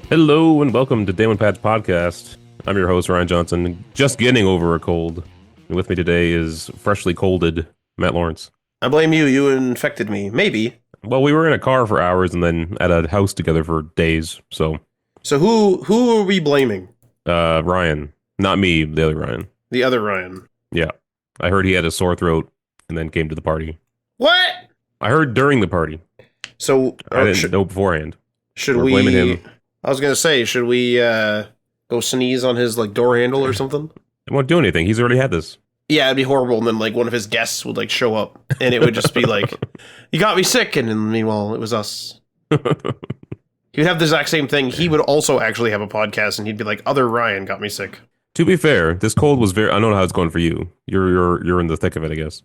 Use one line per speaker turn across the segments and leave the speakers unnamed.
Hello and welcome to Damon Pat's podcast. I'm your host, Ryan Johnson, just getting over a cold. And with me today is freshly colded Matt Lawrence.
I blame you. You infected me. Maybe.
Well, we were in a car for hours and then at a house together for days. So,
So who are we blaming?
Ryan, not me, the other Ryan.
The other Ryan.
Yeah, I heard he had a sore throat and then came to the party.
What?
I heard during the party.
So
I didn't know beforehand.
Should
We're
we?
blaming him.
I was gonna say, should we go sneeze on his door handle or something?
It won't do anything. He's already had this.
Yeah, it'd be horrible. And then one of his guests would show up, and it would just be like, "You got me sick," and then, meanwhile it was us. He would have the exact same thing. He would also actually have a podcast, and he'd be like, "Other Ryan got me sick."
To be fair, this cold was very. I don't know how it's going for you. You're in the thick of it, I guess.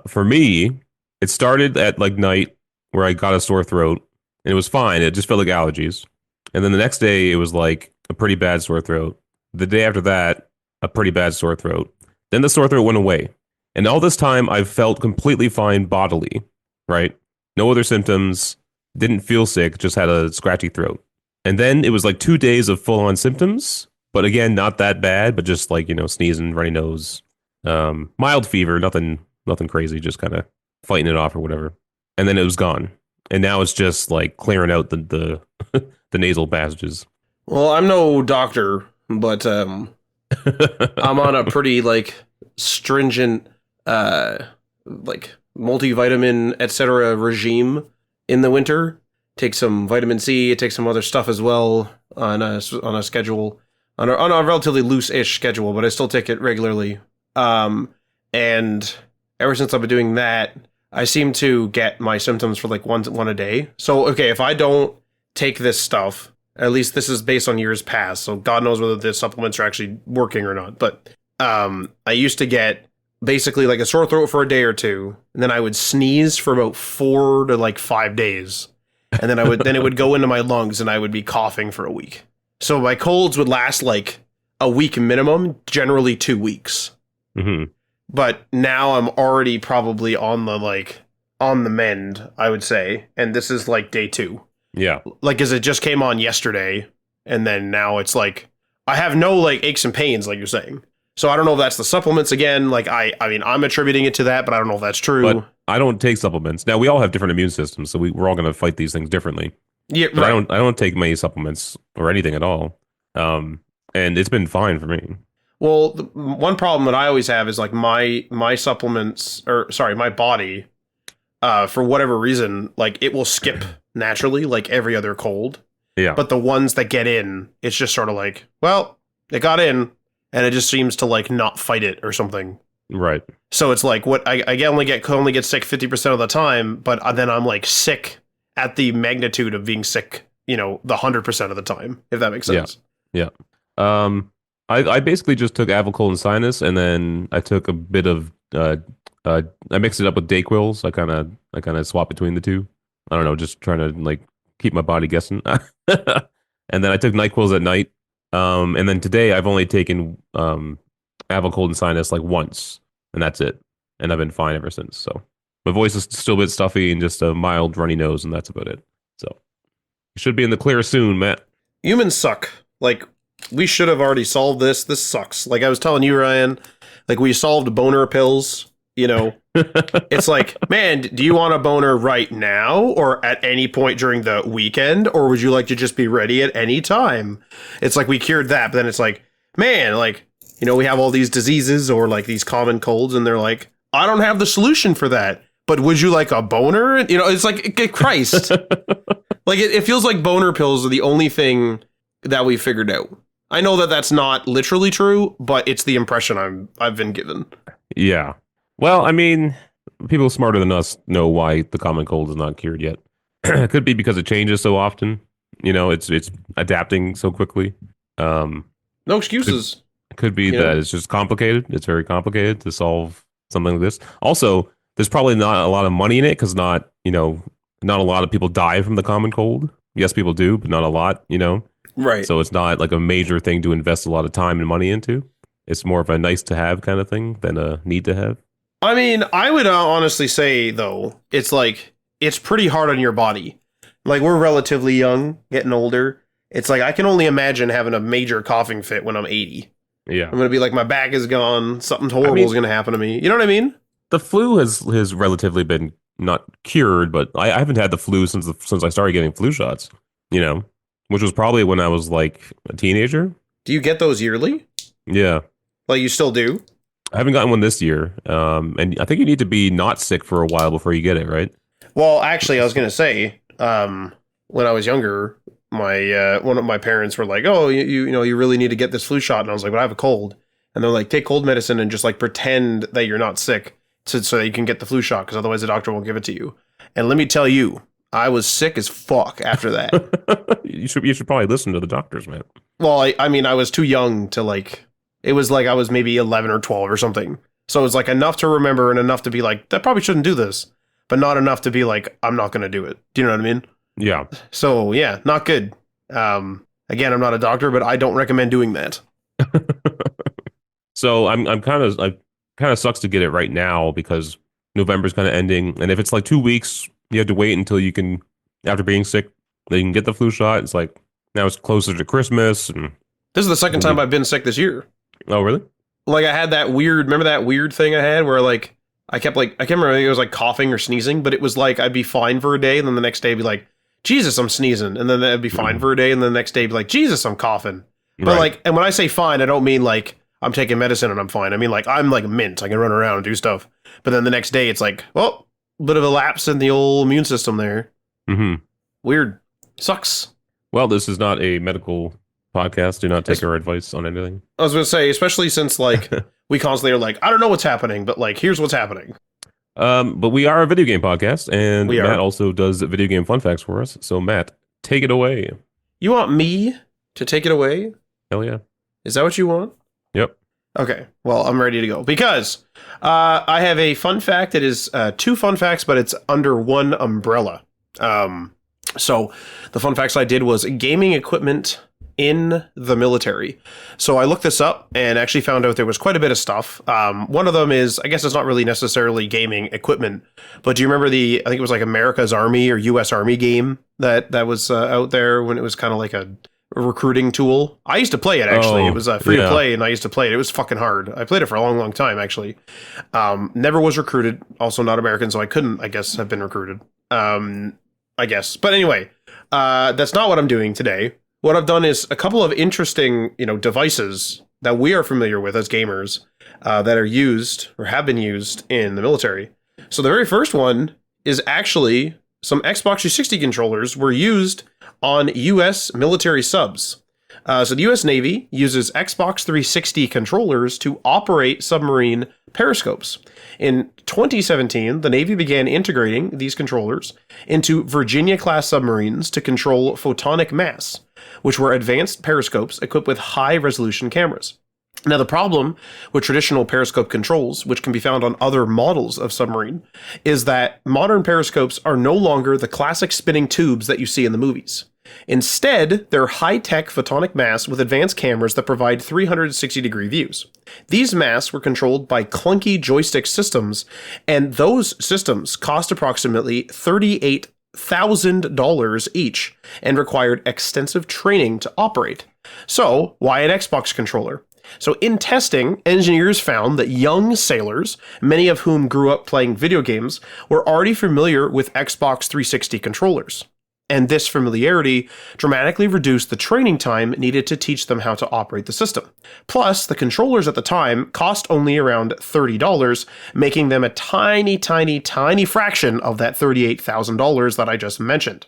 For me, it started at night where I got a sore throat, and it was fine. It just felt like allergies. And then the next day, it was like a pretty bad sore throat. The day after that, a pretty bad sore throat. Then the sore throat went away. And all this time, I've felt completely fine bodily, right? No other symptoms. Didn't feel sick, just had a scratchy throat. And then it was like 2 days of full-on symptoms. But again, not that bad, but just sneezing, runny nose, mild fever, nothing crazy, just kind of fighting it off or whatever. And then it was gone. And now it's just clearing out the the nasal passages.
Well, I'm no doctor, but I'm on a pretty stringent multivitamin etc. regime in the winter. Take some vitamin C, take some other stuff as well on a schedule on a relatively loose-ish schedule, but I still take it regularly. And ever since I've been doing that, I seem to get my symptoms for one a day. So okay, if I don't take this stuff, at least this is based on years past, so God knows whether the supplements are actually working or not. But I used to get basically a sore throat for a day or two, and then I would sneeze for about 4 to 5 days, and then it would go into my lungs, and I would be coughing for a week. So my colds would last a week minimum, generally 2 weeks.
Mm-hmm.
But now I'm already probably on the mend, I would say, and this is day 2.
Yeah.
As it just came on yesterday, and then now it's I have no aches and pains, like you're saying. So I don't know if that's the supplements again. I mean, I'm attributing it to that, but I don't know if that's true.
But I don't take supplements. Now we all have different immune systems, so we're all going to fight these things differently.
Yeah,
but
right.
I don't take many supplements or anything at all. And it's been fine for me.
Well, the one problem that I always have is my supplements, or sorry, my body, for whatever reason, it will skip naturally, every other cold.
Yeah.
But the ones that get in, it's just sort of well, it got in, and it just seems to not fight it or something.
Right.
So it's what I only get sick 50% of the time, but then I'm sick at the magnitude of being sick, the 100% of the time, if that makes sense.
Yeah. I basically just took Avicol and Sinus, and then I took a bit of I mixed it up with Dayquils. I kind of swap between the two. I don't know, just trying to keep my body guessing. And then I took NyQuils at night. And then today I've only taken Avicol and Sinus once, and that's it. And I've been fine ever since. So my voice is still a bit stuffy and just a mild runny nose, and that's about it. So you should be in the clear soon, Matt.
Humans suck. We should have already solved this. This sucks. I was telling you, Ryan, we solved boner pills, It's man, do you want a boner right now or at any point during the weekend, or would you like to just be ready at any time? It's we cured that, but then it's man, we have all these diseases or these common colds, and they're I don't have the solution for that, but would you like a boner? It's Christ. It feels like boner pills are the only thing that we figured out. I know that that's not literally true, but it's the impression I've been given.
Yeah. Well, I mean, people smarter than us know why the common cold is not cured yet. It could be because it changes so often. It's adapting so quickly.
No excuses.
It could be that it's just complicated. It's very complicated to solve something like this. Also, there's probably not a lot of money in it because not a lot of people die from the common cold. Yes, people do, but not a lot,
Right.
So it's not a major thing to invest a lot of time and money into. It's more of a nice to have kind of thing than a need to have.
I mean, I would honestly say, though, it's pretty hard on your body. We're relatively young, getting older, It's like I can only imagine having a major coughing fit when I'm 80.
Yeah.
I'm going to be like, my back is gone. Something horrible is going to happen to me. You know what I mean?
The flu has relatively been not cured, but I haven't had the flu since I started getting flu shots, which was probably when I was like a teenager.
Do you get those yearly?
Yeah.
Like you still do?
I haven't gotten one this year. And I think you need to be not sick for a while before you get it, right?
Well, actually, I was going to say, when I was younger, my one of my parents were like, "Oh, you really need to get this flu shot," and I was like, "But I have a cold," and they're like, "Take cold medicine and just like pretend that you're not sick, so that you can get the flu shot, because otherwise the doctor won't give it to you." And let me tell you, I was sick as fuck after that.
You should probably listen to the doctors, man.
Well, I mean, I was too young to like. It was like I was maybe 11 or 12 or something, so it was like enough to remember and enough to be like, "That probably shouldn't do this," but not enough to be like, "I'm not going to do it." Do you know what I mean?
Yeah.
So yeah, not good. Again, I'm not a doctor, but I don't recommend doing that.
So I kind of sucks to get it right now because November's kind of ending, and if it's like 2 weeks, you have to wait until you can, after being sick, then you can get the flu shot. It's like now it's closer to Christmas, and
This is the second time I've been sick this year.
oh really?
Like I had remember that weird thing I had where like I can't remember if it was like coughing or sneezing, but it was like I'd be fine for a day, and then the next day I'd be like, Jesus, I'm sneezing. And then that'd be fine for a day. And then the next day, be like, Jesus, I'm coughing. But
Right.
like, and when I say fine, I don't mean like I'm taking medicine and I'm fine. I mean like I'm like mint. I can run around and do stuff. But then the next day, it's like, well, a bit of a lapse in the old immune system there.
Mm-hmm.
Weird. Sucks.
Well, this is not a medical podcast. Do not take our advice on anything.
I was going to say, especially since like we constantly are like, I don't know what's happening, but like, here's what's happening.
But we are a video game podcast, and
We are.
Matt also does video game fun facts for us. So Matt, take it away.
You want me to take it away?
Hell yeah.
Is that what you want?
Yep.
Okay, well, I'm ready to go because I have a fun fact that is two fun facts, but it's under one umbrella. So the fun facts I did was gaming equipment in the military. So I looked this up and actually found out there was quite a bit of stuff. One of them is, I guess it's not really necessarily gaming equipment, but do you remember I think it was like America's Army or U.S. Army game that was out there when it was kind of like a recruiting tool? I used to play it, actually.
Oh,
it was free to
yeah.
play, and I used to play it. It was fucking hard. I played it for a long, long time, actually. Never was recruited. Also not American, so I couldn't, I guess, have been recruited. I guess. But anyway, that's not what I'm doing today. What I've done is a couple of interesting, devices that we are familiar with as gamers that are used or have been used in the military. So the very first one is actually some Xbox 360 controllers were used on U.S. military subs. So the U.S. Navy uses Xbox 360 controllers to operate submarine periscopes. In 2017, the Navy began integrating these controllers into Virginia-class submarines to control photonic mass, which were advanced periscopes equipped with high-resolution cameras. Now, the problem with traditional periscope controls, which can be found on other models of submarine, is that modern periscopes are no longer the classic spinning tubes that you see in the movies. Instead, they're high-tech photonic masts with advanced cameras that provide 360-degree views. These masts were controlled by clunky joystick systems, and those systems cost approximately $38,000 each and required extensive training to operate. So, why an Xbox controller? So in testing, engineers found that young sailors, many of whom grew up playing video games, were already familiar with Xbox 360 controllers. And this familiarity dramatically reduced the training time needed to teach them how to operate the system. Plus, the controllers at the time cost only around $30, making them a tiny, tiny, tiny fraction of that $38,000 that I just mentioned.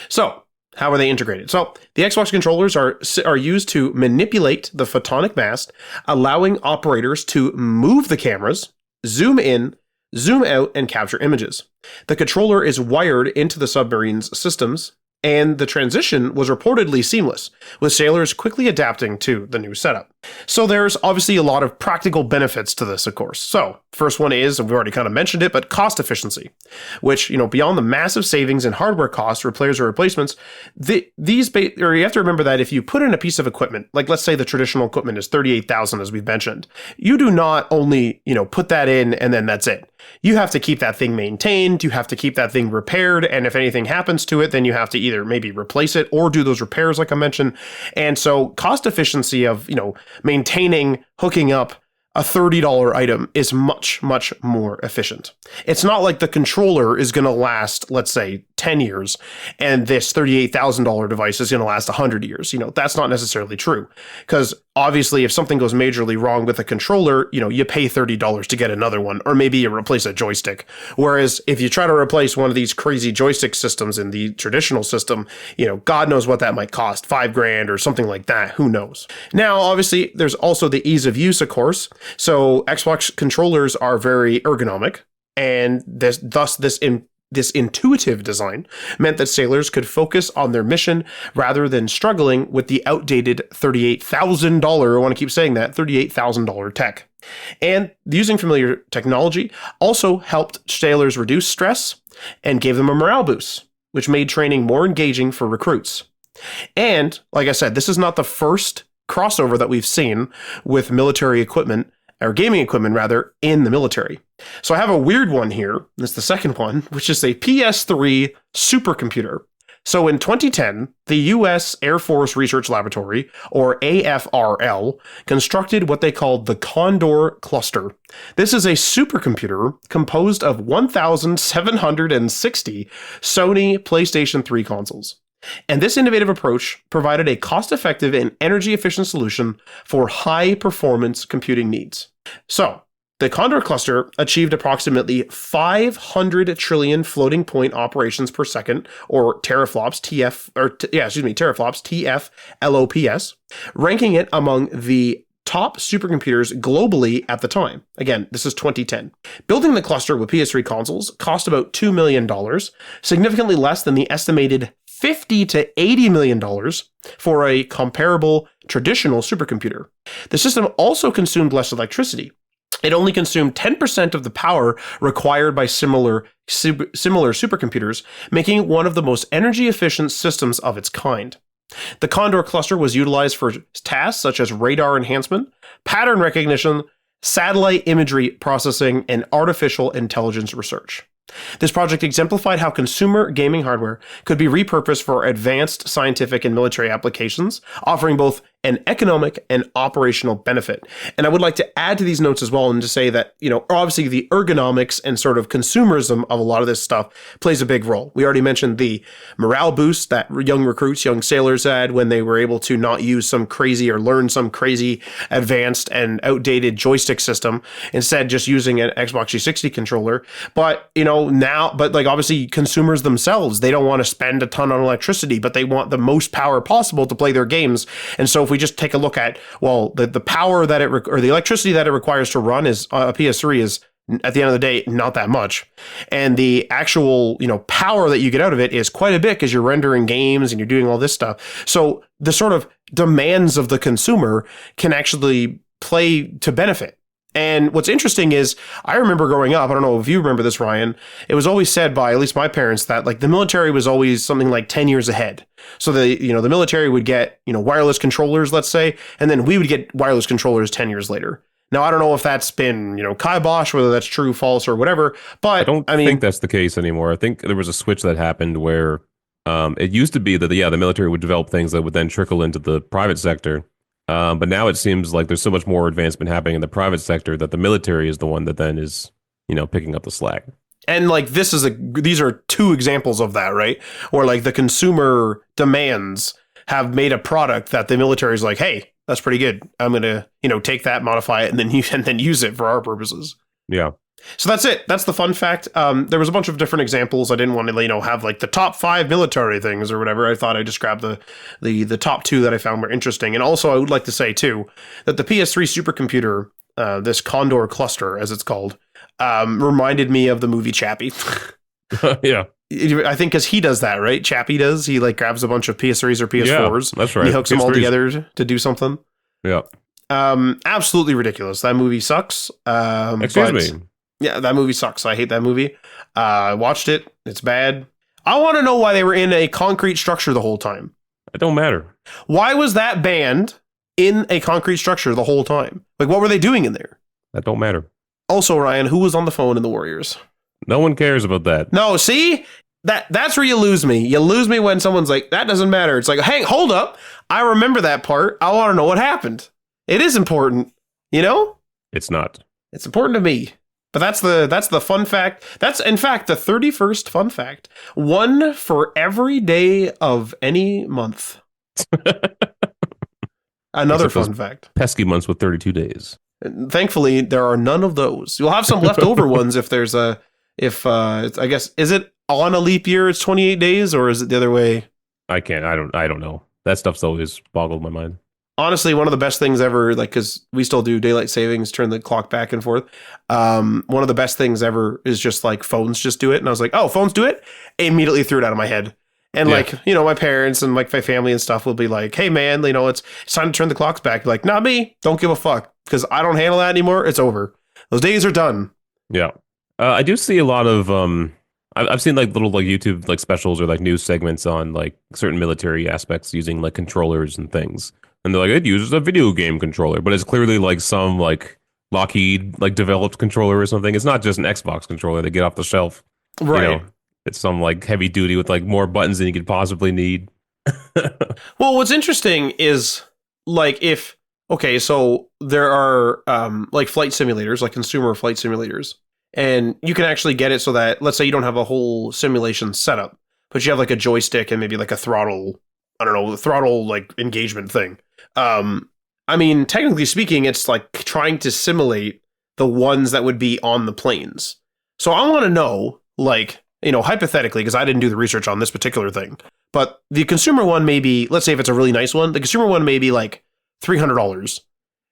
So, how are they integrated? So, the Xbox controllers are used to manipulate the photonic mast, allowing operators to move the cameras, zoom in, zoom out, and capture images. The controller is wired into the submarine's systems, and the transition was reportedly seamless, with sailors quickly adapting to the new setup. So there's obviously a lot of practical benefits to this, of course. So first one is, and we've already kind of mentioned it, but cost efficiency, which, beyond the massive savings in hardware costs, repairs or replacements, or you have to remember that if you put in a piece of equipment, like let's say the traditional equipment is 38,000, as we've mentioned, you do not only, put that in and then that's it. You have to keep that thing maintained. You have to keep that thing repaired. And if anything happens to it, then you have to either maybe replace it or do those repairs, like I mentioned. And so cost efficiency of, maintaining, hooking up a $30 item is much, much more efficient. It's not like the controller is going to last, let's say, 10 years, and this $38,000 device is going to last 100 years. That's not necessarily true. Because obviously, if something goes majorly wrong with a controller, you pay $30 to get another one, or maybe you replace a joystick. Whereas if you try to replace one of these crazy joystick systems in the traditional system, God knows what that might cost, $5,000 or something like that. Who knows? Now, obviously, there's also the ease of use, of course. So Xbox controllers are very ergonomic, and this intuitive design meant that sailors could focus on their mission rather than struggling with the outdated $38,000, I want to keep saying that, $38,000 tech. And using familiar technology also helped sailors reduce stress and gave them a morale boost, which made training more engaging for recruits. And, like I said, this is not the first crossover that we've seen with military equipment, or gaming equipment rather, in the military. So I have a weird one here. It's the second one, which is a PS3 supercomputer. So in 2010, the U.S. Air Force Research Laboratory, or AFRL, constructed what they called the Condor Cluster. This is a supercomputer composed of 1,760 Sony PlayStation 3 consoles. And this innovative approach provided a cost-effective and energy-efficient solution for high-performance computing needs. So, the Condor cluster achieved approximately 500 trillion floating point operations per second, or teraflops, TFLOPS, ranking it among the top supercomputers globally at the time. Again, this is 2010. Building the cluster with PS3 consoles cost about $2 million, significantly less than the estimated $50 to $80 million for a comparable traditional supercomputer. The system also consumed less electricity. It only consumed 10% of the power required by similar supercomputers, making it one of the most energy-efficient systems of its kind. The Condor cluster was utilized for tasks such as radar enhancement, pattern recognition, satellite imagery processing, and artificial intelligence research. This project exemplified how consumer gaming hardware could be repurposed for advanced scientific and military applications, offering both an economic and operational benefit. And I would like to add to these notes as well and to say that, obviously the ergonomics and sort of consumerism of a lot of this stuff plays a big role. We already mentioned the morale boost that young recruits, young sailors had when they were able to not use some crazy or learn some crazy advanced and outdated joystick system, instead just using an Xbox 360 controller. But, obviously consumers themselves, they don't want to spend a ton on electricity, but they want the most power possible to play their games. And so if we just take a look at, the power that or the electricity that it requires to run is a PS3 is, at the end of the day, not that much. And the actual, power that you get out of it is quite a bit because you're rendering games and you're doing all this stuff. So the sort of demands of the consumer can actually play to benefit. And what's interesting is, I remember growing up, I don't know if you remember this, Ryan, it was always said by at least my parents that the military was always something like 10 years ahead. So the military would get, wireless controllers, let's say, and then we would get wireless controllers 10 years later. Now, I don't know if that's been, kibosh, whether that's true, false, or whatever, but
I think that's the case anymore. I think there was a switch that happened where it used to be that, the military would develop things that would then trickle into the private sector. But now it seems like there's so much more advancement happening in the private sector that the military is the one that then is, picking up the slack.
And these are two examples of that, right? Or the consumer demands have made a product that the military is like, hey, that's pretty good. I'm going to, take that, modify it, and then use it for our purposes.
Yeah.
So that's it. That's the fun fact. There was a bunch of different examples. I didn't want to, have the top 5 military things or whatever. I thought I'd just grab the top 2 that I found were interesting. And also, I would like to say too that the PS3 supercomputer, this Condor cluster, as it's called, reminded me of the movie Chappie.
Yeah.
I think because he does that, right? Chappie does. He grabs a bunch of PS3s or PS4s.
Yeah, that's right.
And he hooks them all together to do something.
Yeah.
Absolutely ridiculous. That movie sucks.
Excuse me.
Yeah, that movie sucks. I hate that movie. I watched it. It's bad. I want to know why they were in a concrete structure the whole time.
It don't matter.
Why was that band in a concrete structure the whole time? Like, what were they doing in there?
That don't matter.
Also, Ryan, who was on the phone in the Warriors?
No one cares about that.
No, see? That's where you lose me. You lose me when someone's like, that doesn't matter. It's like, hey, hold up. I remember that part. I want to know what happened. It is important, you know?
It's not.
It's important to me. But that's the fun fact. That's, in fact, the 31st fun fact. One for every day of any month. Another fun fact.
Pesky months with 32 days.
Thankfully, there are none of those. You'll have some leftover ones if there's I guess, is it on a leap year, it's 28 days, or is it the other way?
I don't know. That stuff's always boggled my mind.
Honestly, one of the best things ever, like, because we still do daylight savings, turn the clock back and forth. One of the best things ever is just like phones just do it. And I was like, oh, phones do it? I immediately threw it out of my head. And like, you know, my parents and like my family and stuff will be like, hey man, you know, it's time to turn the clocks back. Like, not me. Don't give a fuck. Because I don't handle that anymore. It's over. Those days are done.
Yeah. I do see a lot of, I've seen like little like YouTube like specials or like news segments on like certain military aspects using like controllers and things. And they're like, it uses a video game controller, but it's clearly like some like Lockheed like developed controller or something. It's not just an Xbox controller they get off the shelf.
Right.
You know, it's some like heavy duty with like more buttons than you could possibly need.
Well, what's interesting is like okay, so there are like flight simulators, like consumer flight simulators, and you can actually get it so that, let's say you don't have a whole simulation setup, but you have like a joystick and maybe like a throttle, I don't know, the throttle like engagement thing. I mean, technically speaking, it's like trying to simulate the ones that would be on the planes. So I want to know, like, you know, hypothetically, because I didn't do the research on this particular thing, but the consumer one may be, let's say if it's a really nice one, the consumer one may be like $300.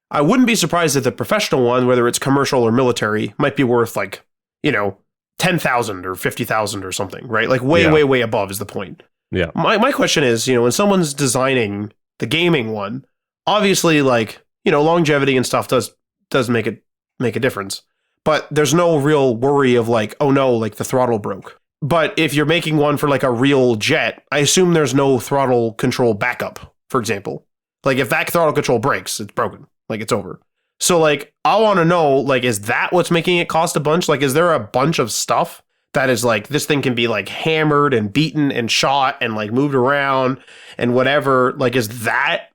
I wouldn't be surprised if the professional one, whether it's commercial or military, might be worth like, you know, 10,000 or 50,000 or something, right? Like way above is the point.
Yeah.
My question is, you know, when someone's designing the gaming one, obviously, like, you know, longevity and stuff does make a difference, but there's no real worry of like, oh no, like the throttle broke. But if you're making one for like a real jet, I assume there's no throttle control backup, for example. Like if that throttle control breaks, it's broken. Like it's over. So like, I want to know, like, is that what's making it cost a bunch? Like, is there a bunch of stuff that is like, this thing can be like hammered and beaten and shot and like moved around and whatever? Like, is that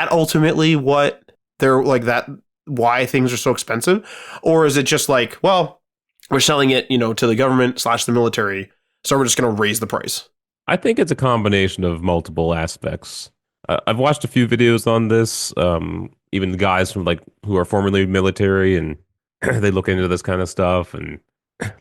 ultimately what they're like, that why things are so expensive? Or is it just like, well, we're selling it, you know, to the government / the military, so we're just going to raise the price?
I think it's a combination of multiple aspects. I've watched a few videos on this, even the guys from like who are formerly military, and they look into this kind of stuff, and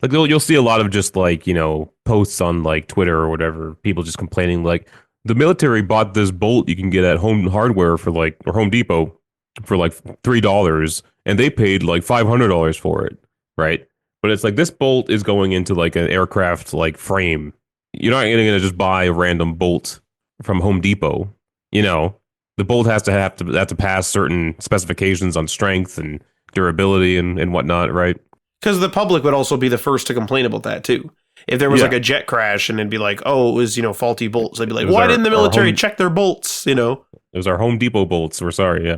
like you'll see a lot of just like, you know, posts on like Twitter or whatever, people just complaining like the military bought this bolt you can get at Home Hardware for like, or Home Depot for like $3, and they paid like $500 for it, right? But it's like this bolt is going into like an aircraft like frame. You're not going to just buy a random bolt from Home Depot. You know, the bolt has to pass certain specifications on strength and durability and whatnot, right?
Because the public would also be the first to complain about that too. If there was like a jet crash and it'd be like, oh, it was, you know, faulty bolts, they'd be like, why didn't the military check their bolts? You know,
it was our Home Depot bolts. We're sorry, yeah.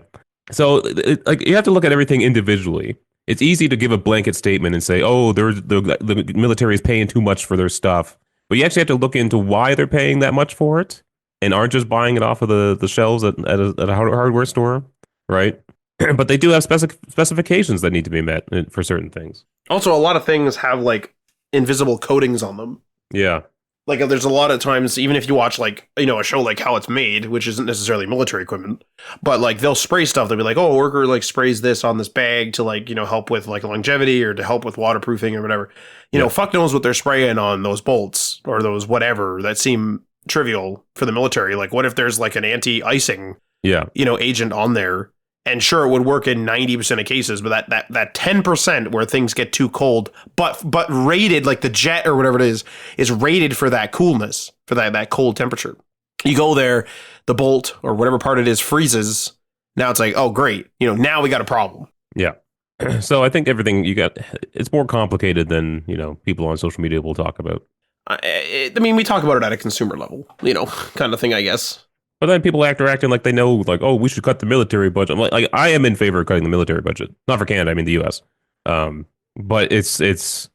So like you have to look at everything individually. It's easy to give a blanket statement and say, oh, the military is paying too much for their stuff, but you actually have to look into why they're paying that much for it, and aren't just buying it off of the shelves at a hardware store, right? But they do have specifications that need to be met for certain things. Also,
a lot of things have like invisible coatings on them.
Yeah.
Like there's a lot of times, even if you watch like, you know, a show like How It's Made, which isn't necessarily military equipment, but like they'll spray stuff. They'll be like, oh, a worker like sprays this on this bag to like, you know, help with like longevity or to help with waterproofing or whatever. You know, fuck knows what they're spraying on those bolts or those whatever that seem trivial for the military. Like what if there's like an anti-icing, you know, agent on there? And sure, it would work in 90% of cases, but that 10% where things get too cold, but rated, like the jet or whatever it is rated for that coolness, for that cold temperature. You go there, the bolt or whatever part it is freezes, Now it's like, oh, great. Now we got a problem.
Yeah. So I think everything you got, it's more complicated than, people on social media will talk about.
I mean, we talk about it at a consumer level, kind of thing, I guess.
But then people are acting like they know, like, oh, we should cut the military budget. I'm like I am in favor of cutting the military budget, not for Canada, I mean the U.S. But it's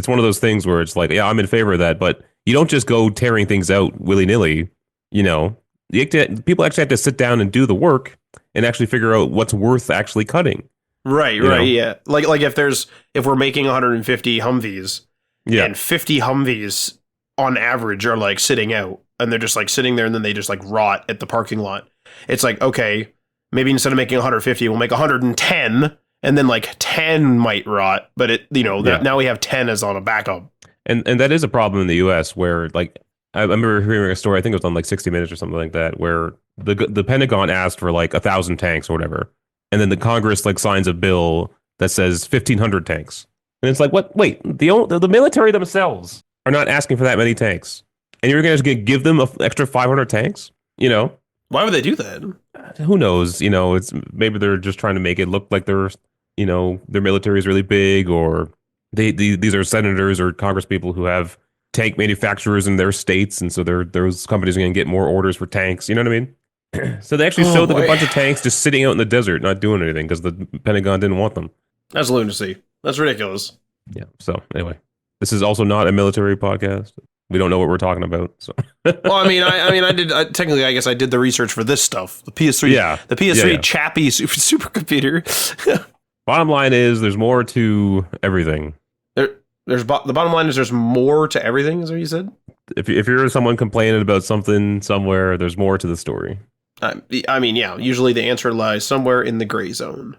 one of those things where it's like, yeah, I'm in favor of that, but you don't just go tearing things out willy nilly. You know, people actually have to sit down and do the work and actually figure out what's worth actually cutting.
Right, yeah. Like if we're making 150 Humvees,
yeah,
and 50 Humvees on average are like sitting out, and they're just like sitting there, and then they just like rot at the parking lot. It's like, okay, maybe instead of making 150, we'll make 110, and then like 10 might rot, but now we have 10 as on a backup.
And that is a problem in the U.S. where, like, I remember hearing a story, I think it was on like 60 Minutes or something like that, where the Pentagon asked for like 1,000 tanks or whatever, and then the Congress like signs a bill that says 1,500 tanks, and it's like, what? Wait, the military themselves are not asking for that many tanks, and you're going to give them an extra 500 tanks?
Why would they do that?
Who knows? It's maybe they're just trying to make it look like their military is really big, or these are senators or Congress people who have tank manufacturers in their states, and so those companies are going to get more orders for tanks. You know what I mean? So they actually showed like a bunch of tanks just sitting out in the desert, not doing anything because the Pentagon didn't want them.
That's lunacy. That's ridiculous.
Yeah. So anyway, this is also not a military podcast. We don't know what we're talking about. So.
Well, I mean, I did technically. I guess I did the research for this stuff. The PS3, the PS3 Chappie supercomputer.
Bottom line is, there's more to everything.
The bottom line is there's more to everything. Is what you said?
If you're someone complaining about something somewhere, there's more to the story.
I mean, yeah. Usually the answer lies somewhere in the gray zone.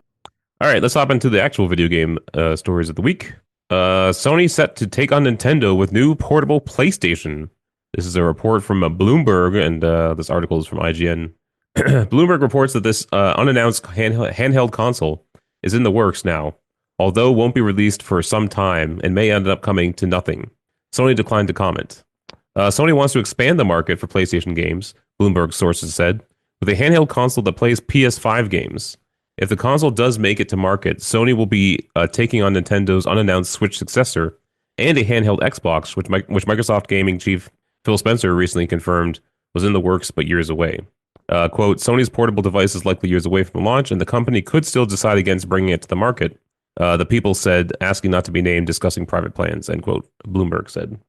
All right, let's hop into the actual video game stories of the week. Sony set to take on Nintendo with new portable PlayStation. This is a report from Bloomberg, and this article is from IGN. Bloomberg reports that this unannounced handheld console is in the works now, although won't be released for some time and may end up coming to nothing. Sony declined to comment. Sony wants to expand the market for PlayStation games, Bloomberg sources said, with a handheld console that plays PS5 games. If the console does make it to market, Sony will be taking on Nintendo's unannounced Switch successor and a handheld Xbox, which Microsoft gaming chief Phil Spencer recently confirmed was in the works but years away. Quote, Sony's portable device is likely years away from launch, and the company could still decide against bringing it to the market. The people said, asking not to be named, discussing private plans, end quote, Bloomberg said.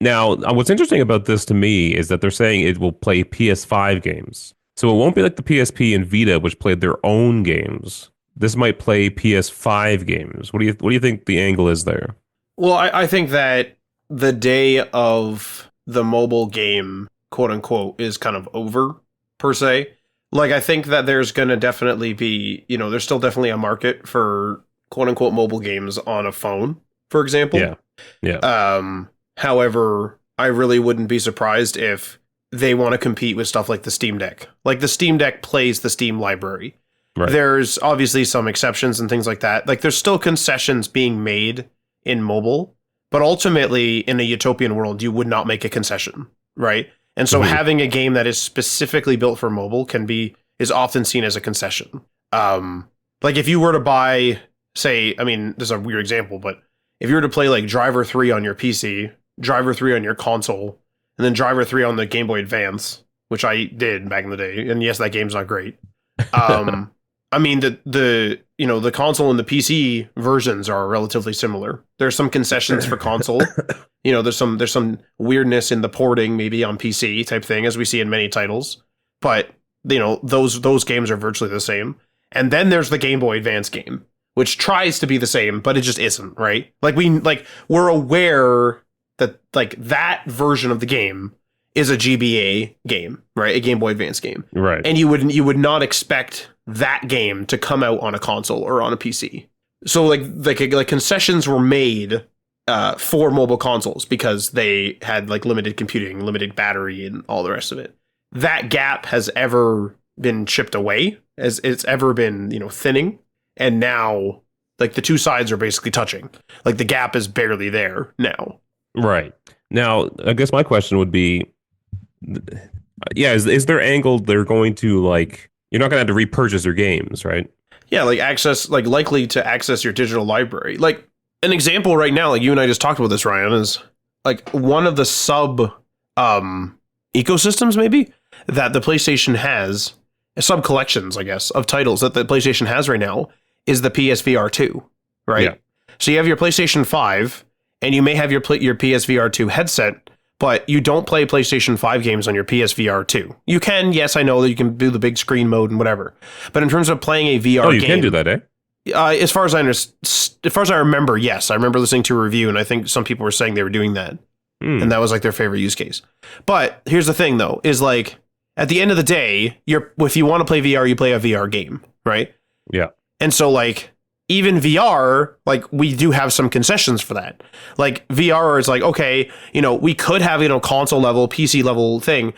Now, what's interesting about this to me is that they're saying it will play PS5 games. So it won't be like the PSP and Vita, which played their own games. This might play PS5 games. What do you think the angle is there?
Well, I think that the day of the mobile game, quote unquote, is kind of over, per se. Like, I think that there's going to definitely be, there's still definitely a market for quote unquote mobile games on a phone, for example.
Yeah.
However, I really wouldn't be surprised if they want to compete with stuff like the Steam Deck. Like, the Steam Deck plays the Steam library.
Right.
There's obviously some exceptions and things like that. Like, there's still concessions being made in mobile, but ultimately, in a utopian world, you would not make a concession, right? And so having a game that is specifically built for mobile is often seen as a concession. Like, if you were to buy, say, I mean, this is a weird example, but if you were to play like Driver 3 on your PC, Driver 3 on your console, and then Driver 3 on the Game Boy Advance, which I did back in the day, and yes, that game's not great. I mean, the console and the PC versions are relatively similar. There's some concessions for console. There's some weirdness in the porting, maybe on PC type thing, as we see in many titles. But those games are virtually the same. And then there's the Game Boy Advance game, which tries to be the same, but it just isn't, right? We're aware that that version of the game is a GBA game, right? A Game Boy Advance game.
Right.
And you would not expect that game to come out on a console or on a PC. So like concessions were made for mobile consoles because they had like limited computing, limited battery, and all the rest of it. That gap has ever been chipped away, as it's ever been, thinning. And now like the two sides are basically touching. Like the gap is barely there now.
Right. Now, I guess my question would be, is their angle they're going to like You're not gonna have to repurchase your games, right?
Yeah, like access, like likely to access your digital library. Like an example right now, like you and I just talked about this, Ryan, is like one of the sub ecosystems maybe that the PlayStation has, sub collections, I guess, of titles that the PlayStation has right now is the PSVR 2, right?
Yeah.
So you have your PlayStation 5 and you may have your PSVR 2 headset, but you don't play PlayStation 5 games on your PSVR 2. You can, yes, I know that you can do the big screen mode and whatever. But in terms of playing a VR
Oh, you
game,
can do that, eh?
as far as I remember, yes. I remember listening to a review and I think some people were saying they were doing that. And that was like their favorite use case. But here's the thing though, is like at the end of the day, if you want to play VR, you play a VR game, right?
Yeah.
And so like even VR, like we do have some concessions for that. Like VR is like, okay, we could have, console level, PC level thing,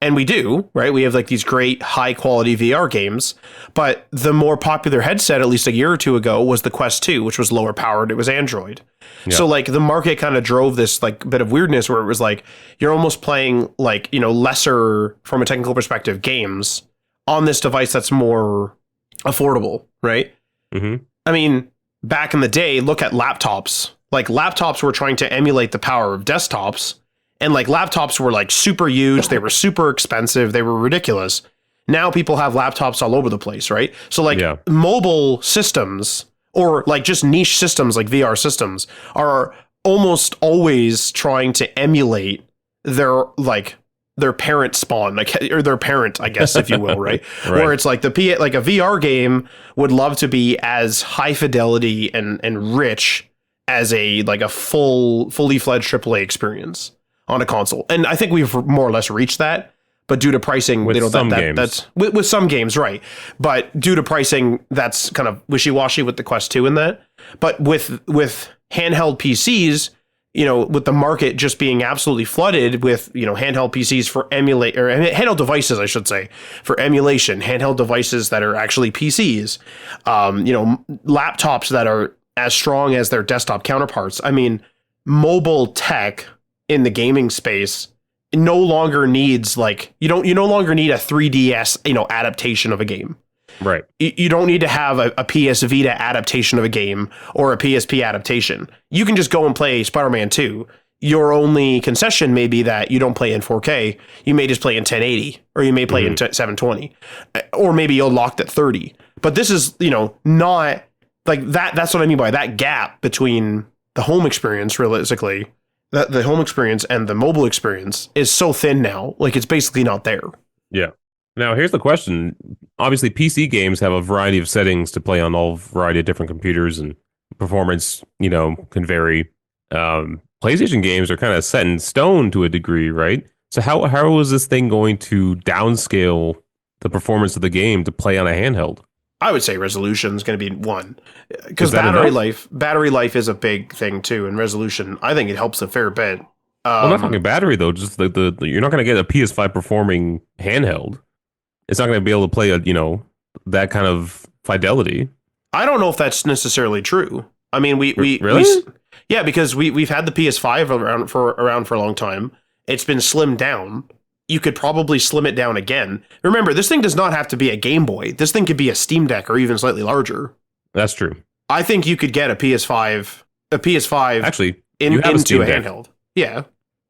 and we do, right? We have like these great high quality VR games, but the more popular headset, at least a year or two ago, was the Quest 2, which was lower powered. It was Android. Yeah. So like the market kind of drove this like bit of weirdness where it was like, you're almost playing like, lesser from a technical perspective games on this device that's more affordable, right?
Mm-hmm.
I mean, back in the day, look at laptops. Like laptops were trying to emulate the power of desktops. And like laptops were like super huge. They were super expensive. They were ridiculous. Now people have laptops all over the place, right? So like mobile systems or like just niche systems like VR systems are almost always trying to emulate their parent spawn, like, or their parent, I guess, if you will, right?
Right.
Where it's like like a VR game would love to be as high fidelity and rich as a fully fledged AAA experience on a console. And I think we've more or less reached that, but due to pricing,
with some games.
That's with some games, right? But due to pricing, that's kind of wishy-washy with the Quest 2 in that. But with handheld PCs, with the market just being absolutely flooded with, handheld PCs for handheld devices, I should say, for emulation, handheld devices that are actually PCs, laptops that are as strong as their desktop counterparts. I mean, mobile tech in the gaming space no longer needs you no longer need a 3DS, adaptation of a game.
Right.
You don't need to have a PS Vita adaptation of a game or a PSP adaptation. You can just go and play Spider-Man 2. Your only concession may be that you don't play in 4K. You may just play in 1080 or you may play in 720 or maybe you'll locked at 30. But this is, not like that. That's what I mean by that gap between the home experience, realistically, that the home experience and the mobile experience is so thin now. Like it's basically not there.
Yeah. Now, here's the question. Obviously, PC games have a variety of settings to play on all variety of different computers, and performance, can vary. PlayStation games are kind of set in stone to a degree, right? So how is this thing going to downscale the performance of the game to play on a handheld?
I would say resolution is going to be one, because battery life is a big thing too, and resolution, I think it helps a fair bit.
I'm not talking battery though. Just the you're not going to get a PS5 performing handheld. It's not going to be able to play that kind of fidelity.
I don't know if that's necessarily true. I mean, we
really?
Yeah, because we've had the PS5 around for a long time. It's been slimmed down. You could probably slim it down again. Remember, this thing does not have to be a Game Boy. This thing could be a Steam Deck or even slightly larger.
That's true.
I think you could get a PS5
actually
into a handheld. Yeah.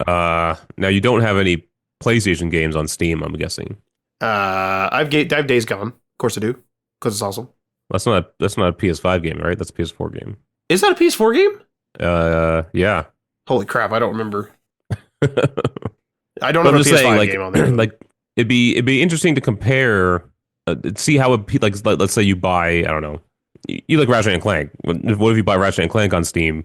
Now you don't have any PlayStation games on Steam, I'm guessing.
I have Days Gone. Of course I do, because it's awesome.
That's not a PS5 game, right? That's a PS4 game.
Is that a PS4 game?
Yeah.
Holy crap, I don't remember. I don't have a PS5 game on there.
Like it'd be interesting to compare, see how it let's say you buy, I don't know, you like Ratchet and Clank. What if you buy Ratchet and Clank on Steam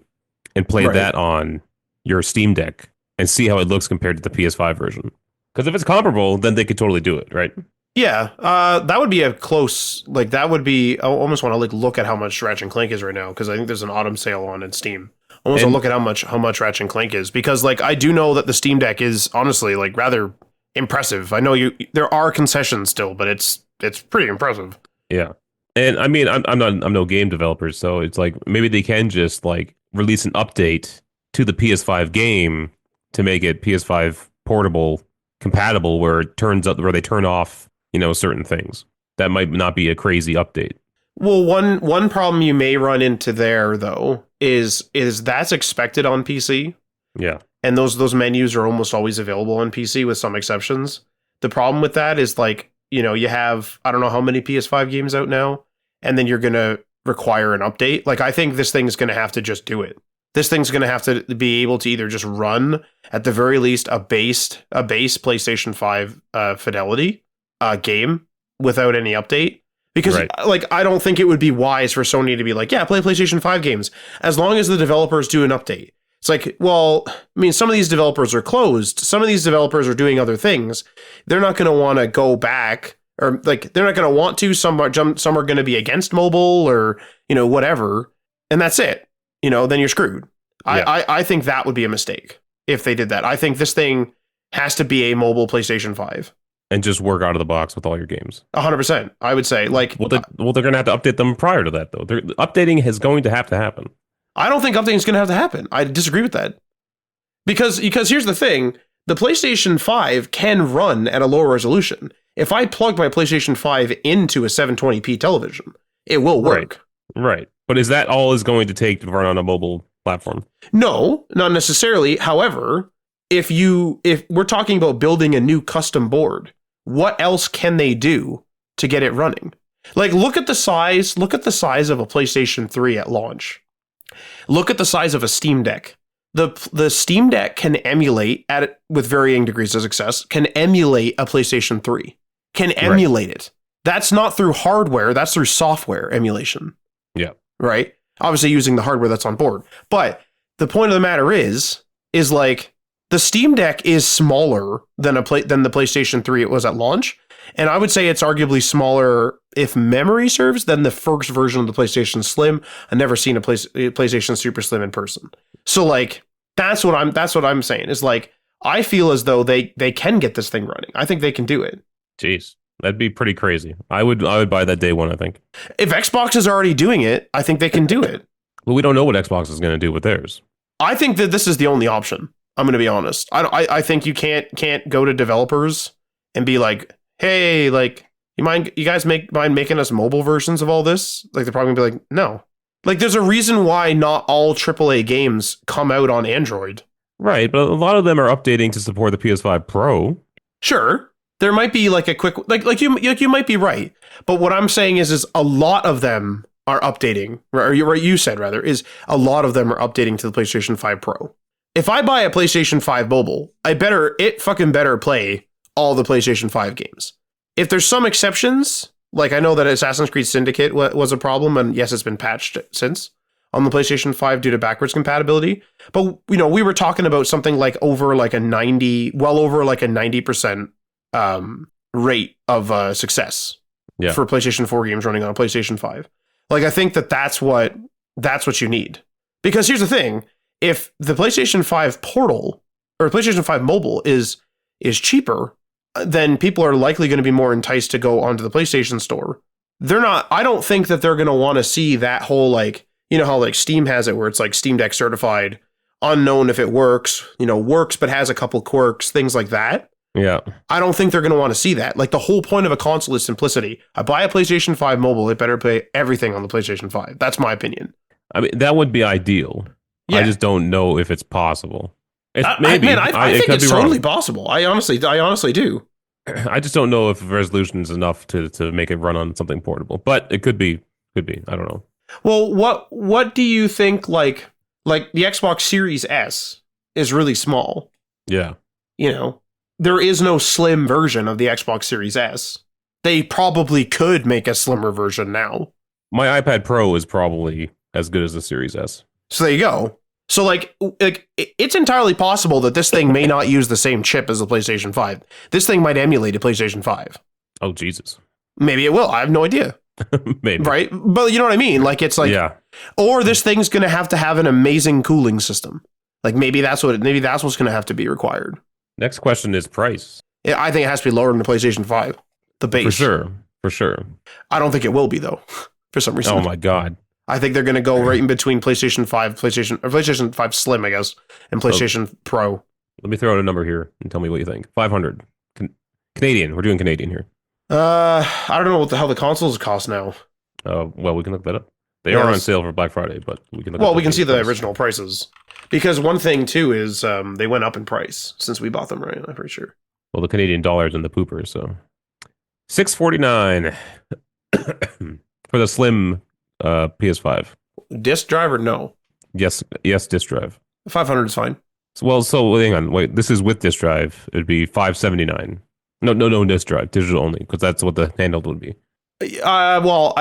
and play that on your Steam Deck and see how it looks compared to the PS5 version? Because if it's comparable, then they could totally do it, right?
Yeah, that would be a close, that would be, I almost want to look at how much Ratchet and Clank is right now, because I think there's an autumn sale on in Steam. I almost want to look at how much Ratchet and Clank is, because I do know that the Steam Deck is honestly rather impressive. I know there are concessions still, but it's pretty impressive.
Yeah. And I mean, I'm no game developer, so it's maybe they can just release an update to the PS5 game to make it PS5 portable compatible, where they turn off certain things. That might not be a crazy update.
Well, one problem you may run into there though is that's expected on PC,
Yeah.
and those menus are almost always available on PC with some exceptions. The problem with that is like, you have, I don't know how many PS5 games out now, and then you're going to require an update. Like, I think this thing's going to have to just do it. This thing's going to have to be able to either just run, at the very least, a base PlayStation 5 fidelity game without any update. Because, like, I don't think it would be wise for Sony to be like, yeah, play PlayStation 5 games, as long as the developers do an update. It's like, well, I mean, some of these developers are closed. Some of these developers are doing other things. They're not going to want to go back, or like, they're not going to want to. Some are going to be against mobile, or, whatever. And that's it. Then you're screwed. Yeah. I think that would be a mistake if they did that. I think this thing has to be a mobile PlayStation 5.
And just work out of the box with all your games.
100%. I would say, like,
well, they're going to have to update them prior to that, though. Updating is going to happen.
I don't think updating is going to have to happen. I disagree with that. Because here's the thing. The PlayStation 5 can run at a lower resolution. If I plug my PlayStation 5 into a 720p television, it will work.
Right. But is that all is going to take to run on a mobile platform?
No, not necessarily. However, if we're talking about building a new custom board, what else can they do to get it running? Like, look at the size of a PlayStation 3 at launch. Look at the size of a Steam Deck. The Steam Deck can emulate, with varying degrees of success, can emulate a PlayStation 3. Can emulate it. That's not through hardware, that's through software emulation.
Yeah.
Right? Obviously using the hardware that's on board. But the point of the matter is like, the Steam Deck is smaller than the PlayStation 3 it was at launch. And I would say it's arguably smaller, if memory serves, than the first version of the PlayStation Slim. I've never seen a PlayStation Super Slim in person. So like, that's what I'm saying is like, I feel as though they can get this thing running. I think they can do it.
Jeez, that'd be pretty crazy. I would buy that day one, I think.
If Xbox is already doing it, I think they can do it.
But we don't know what Xbox is going to do with theirs.
I think that this is the only option. I'm going to be honest. I think you can't go to developers and be like, hey, like, you guys mind making us mobile versions of all this? Like, they're probably going to be like, no. Like, there's a reason why not all AAA games come out on Android.
Right, but a lot of them are updating to support the PS5 Pro.
Sure. There might be like a quick, like you might be right. But what I'm saying is a lot of them are updating, or you said rather, is a lot of them are updating to the PlayStation 5 Pro. If I buy a PlayStation 5 mobile, it fucking better play all the PlayStation 5 games. If there's some exceptions, like I know that Assassin's Creed Syndicate was a problem, and yes, it's been patched since on the PlayStation 5 due to backwards compatibility. But, we were talking about something like well over like a 90% rate of success for PlayStation 4 games running on a PlayStation 5. Like, I think that's what you need. Because here's the thing. If the PlayStation 5 Portal or PlayStation 5 Mobile is cheaper, then people are likely going to be more enticed to go onto the PlayStation Store. I don't think that they're going to want to see that whole, like, how like Steam has it where it's like Steam Deck certified, unknown if it works, works but has a couple quirks, things like that.
Yeah.
I don't think they're going to want to see that. Like, the whole point of a console is simplicity. I buy a PlayStation 5 Mobile, it better play everything on the PlayStation 5. That's my opinion.
I mean, that would be ideal. Yeah. I just don't know if it's possible.
Maybe. I think it's totally possible. I honestly do.
I just don't know if the resolution is enough to make it run on something portable. But it could be. I don't know.
Well, what do you think? Like the Xbox Series S is really small.
Yeah.
There is no slim version of the Xbox Series S. They probably could make a slimmer version now.
My iPad Pro is probably as good as the Series S.
So there you go. So like it's entirely possible that this thing may not use the same chip as the PlayStation 5. This thing might emulate a PlayStation 5.
Oh, Jesus.
Maybe it will. I have no idea.
Maybe.
Right? But you know what I mean? Like, it's like,
yeah.
Or this thing's going to have an amazing cooling system. Like, maybe that's what's going to have to be required.
Next question is price.
I think it has to be lower than the PlayStation 5. The base.
For sure.
I don't think it will be, though, for some reason.
Oh, my God.
I think they're going to go right in between PlayStation 5 Slim, I guess, and PlayStation Pro.
Let me throw out a number here and tell me what you think. 500 Canadian. We're doing Canadian here.
I don't know what the hell the consoles cost now.
Well, we can look that up. They
Yeah,
are on sale for Black Friday, but we can look
well,
up
we
the
can see
base
the
price.
original prices. Because one thing, too, is they went up in price since we bought them, right? I'm pretty sure.
Well, the Canadian dollar's in the pooper, so $649 for the slim PS5.
Disk drive or no?
Yes, disk drive.
500 is fine.
So hang on, wait. This is with disk drive. It'd be $579. No disk drive, digital only, because that's what the handheld would be.
Well,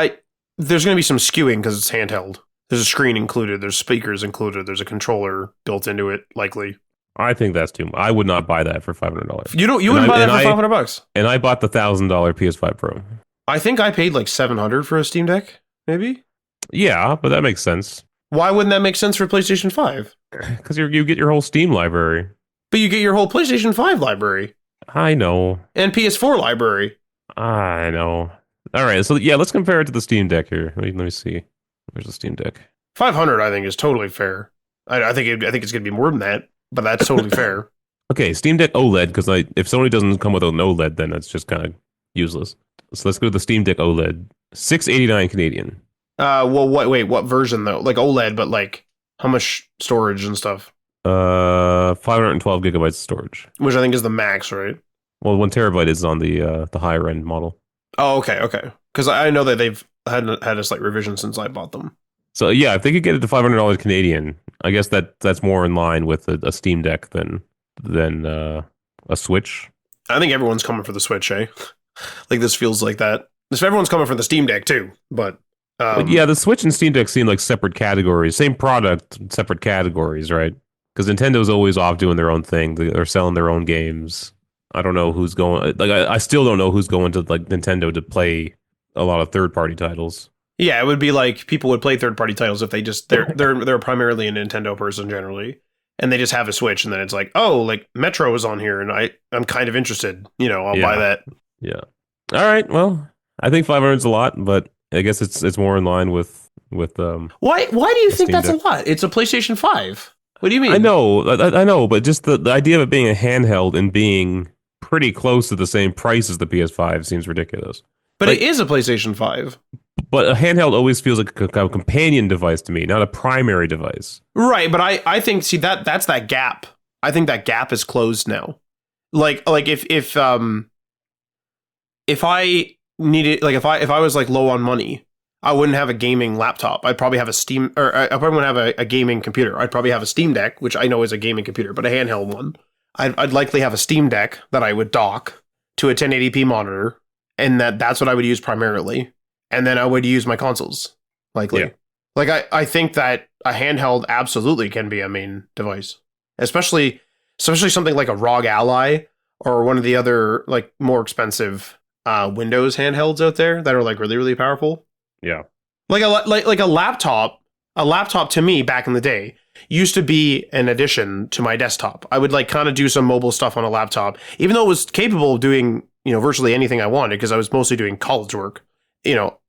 there's going to be some skewing because it's handheld. There's a screen included. There's speakers included. There's a controller built into it, likely.
I think that's too much. I would not buy that for $500.
You wouldn't buy that for $500?
And I bought the $1,000 PS5 Pro.
I think I paid like $700 for a Steam Deck, maybe?
Yeah, but that makes sense.
Why wouldn't that make sense for PlayStation 5?
Because you get your whole Steam library.
But you get your whole PlayStation 5 library.
I know.
And PS4 library.
I know. All right, so yeah, let's compare it to the Steam Deck here. Let me see. Where's the Steam Deck?
500, I think, is totally fair. I think it's going to be more than that, but that's totally fair.
Okay, Steam Deck OLED, because if Sony doesn't come with an OLED, then it's just kind of useless. So let's go to the Steam Deck OLED. $689 Canadian.
Well, what version though? Like OLED, but like how much storage and stuff?
512 gigabytes of storage.
Which I think is the max, right?
Well, 1 terabyte is on the higher end model.
Oh, okay. Because I know that they've had a slight revision since I bought them.
So yeah, if they could get it to $500 Canadian, I guess that's more in line with a Steam Deck than a Switch.
I think everyone's coming for the Switch, eh? Like this feels like that. Everyone's coming for the Steam Deck too, but
yeah, the Switch and Steam Deck seem like separate categories. Same product, separate categories, right? Because Nintendo's always off doing their own thing. They're selling their own games. I don't know who's going. Like, I still don't know who's going to like Nintendo to play a lot of third-party titles.
Yeah, it would be like people would play third-party titles if they're primarily a Nintendo person generally, and they just have a Switch, and then it's like, oh, like Metro is on here, and I'm kind of interested. I'll buy that.
Yeah. All right. Well, I think 500 is a lot, but I guess it's more in line with
Why do you think that's a lot? It's a PlayStation 5. What do you mean?
I know, but just the idea of it being a handheld and being pretty close to the same price as the PS5 seems ridiculous.
But it is a PlayStation 5.
But a handheld always feels like a companion device to me, not a primary device.
Right, but I think that's that gap. I think that gap is closed now. Like if I needed, like if I was like low on money, I wouldn't have a gaming laptop. I'd probably have a Steam, or I probably wouldn't have a gaming computer. I'd probably have a Steam Deck, which I know is a gaming computer, but a handheld one. I'd likely have a Steam Deck that I would dock to a 1080p monitor, and that's what I would use primarily. And then I would use my consoles, likely. Yeah. Like I think that a handheld absolutely can be a main device, especially something like a ROG Ally or one of the other like more expensive Windows handhelds out there that are like really, really powerful.
Yeah.
Like a laptop to me back in the day used to be an addition to my desktop. I would like kind of do some mobile stuff on a laptop, even though it was capable of doing, virtually anything I wanted because I was mostly doing college work.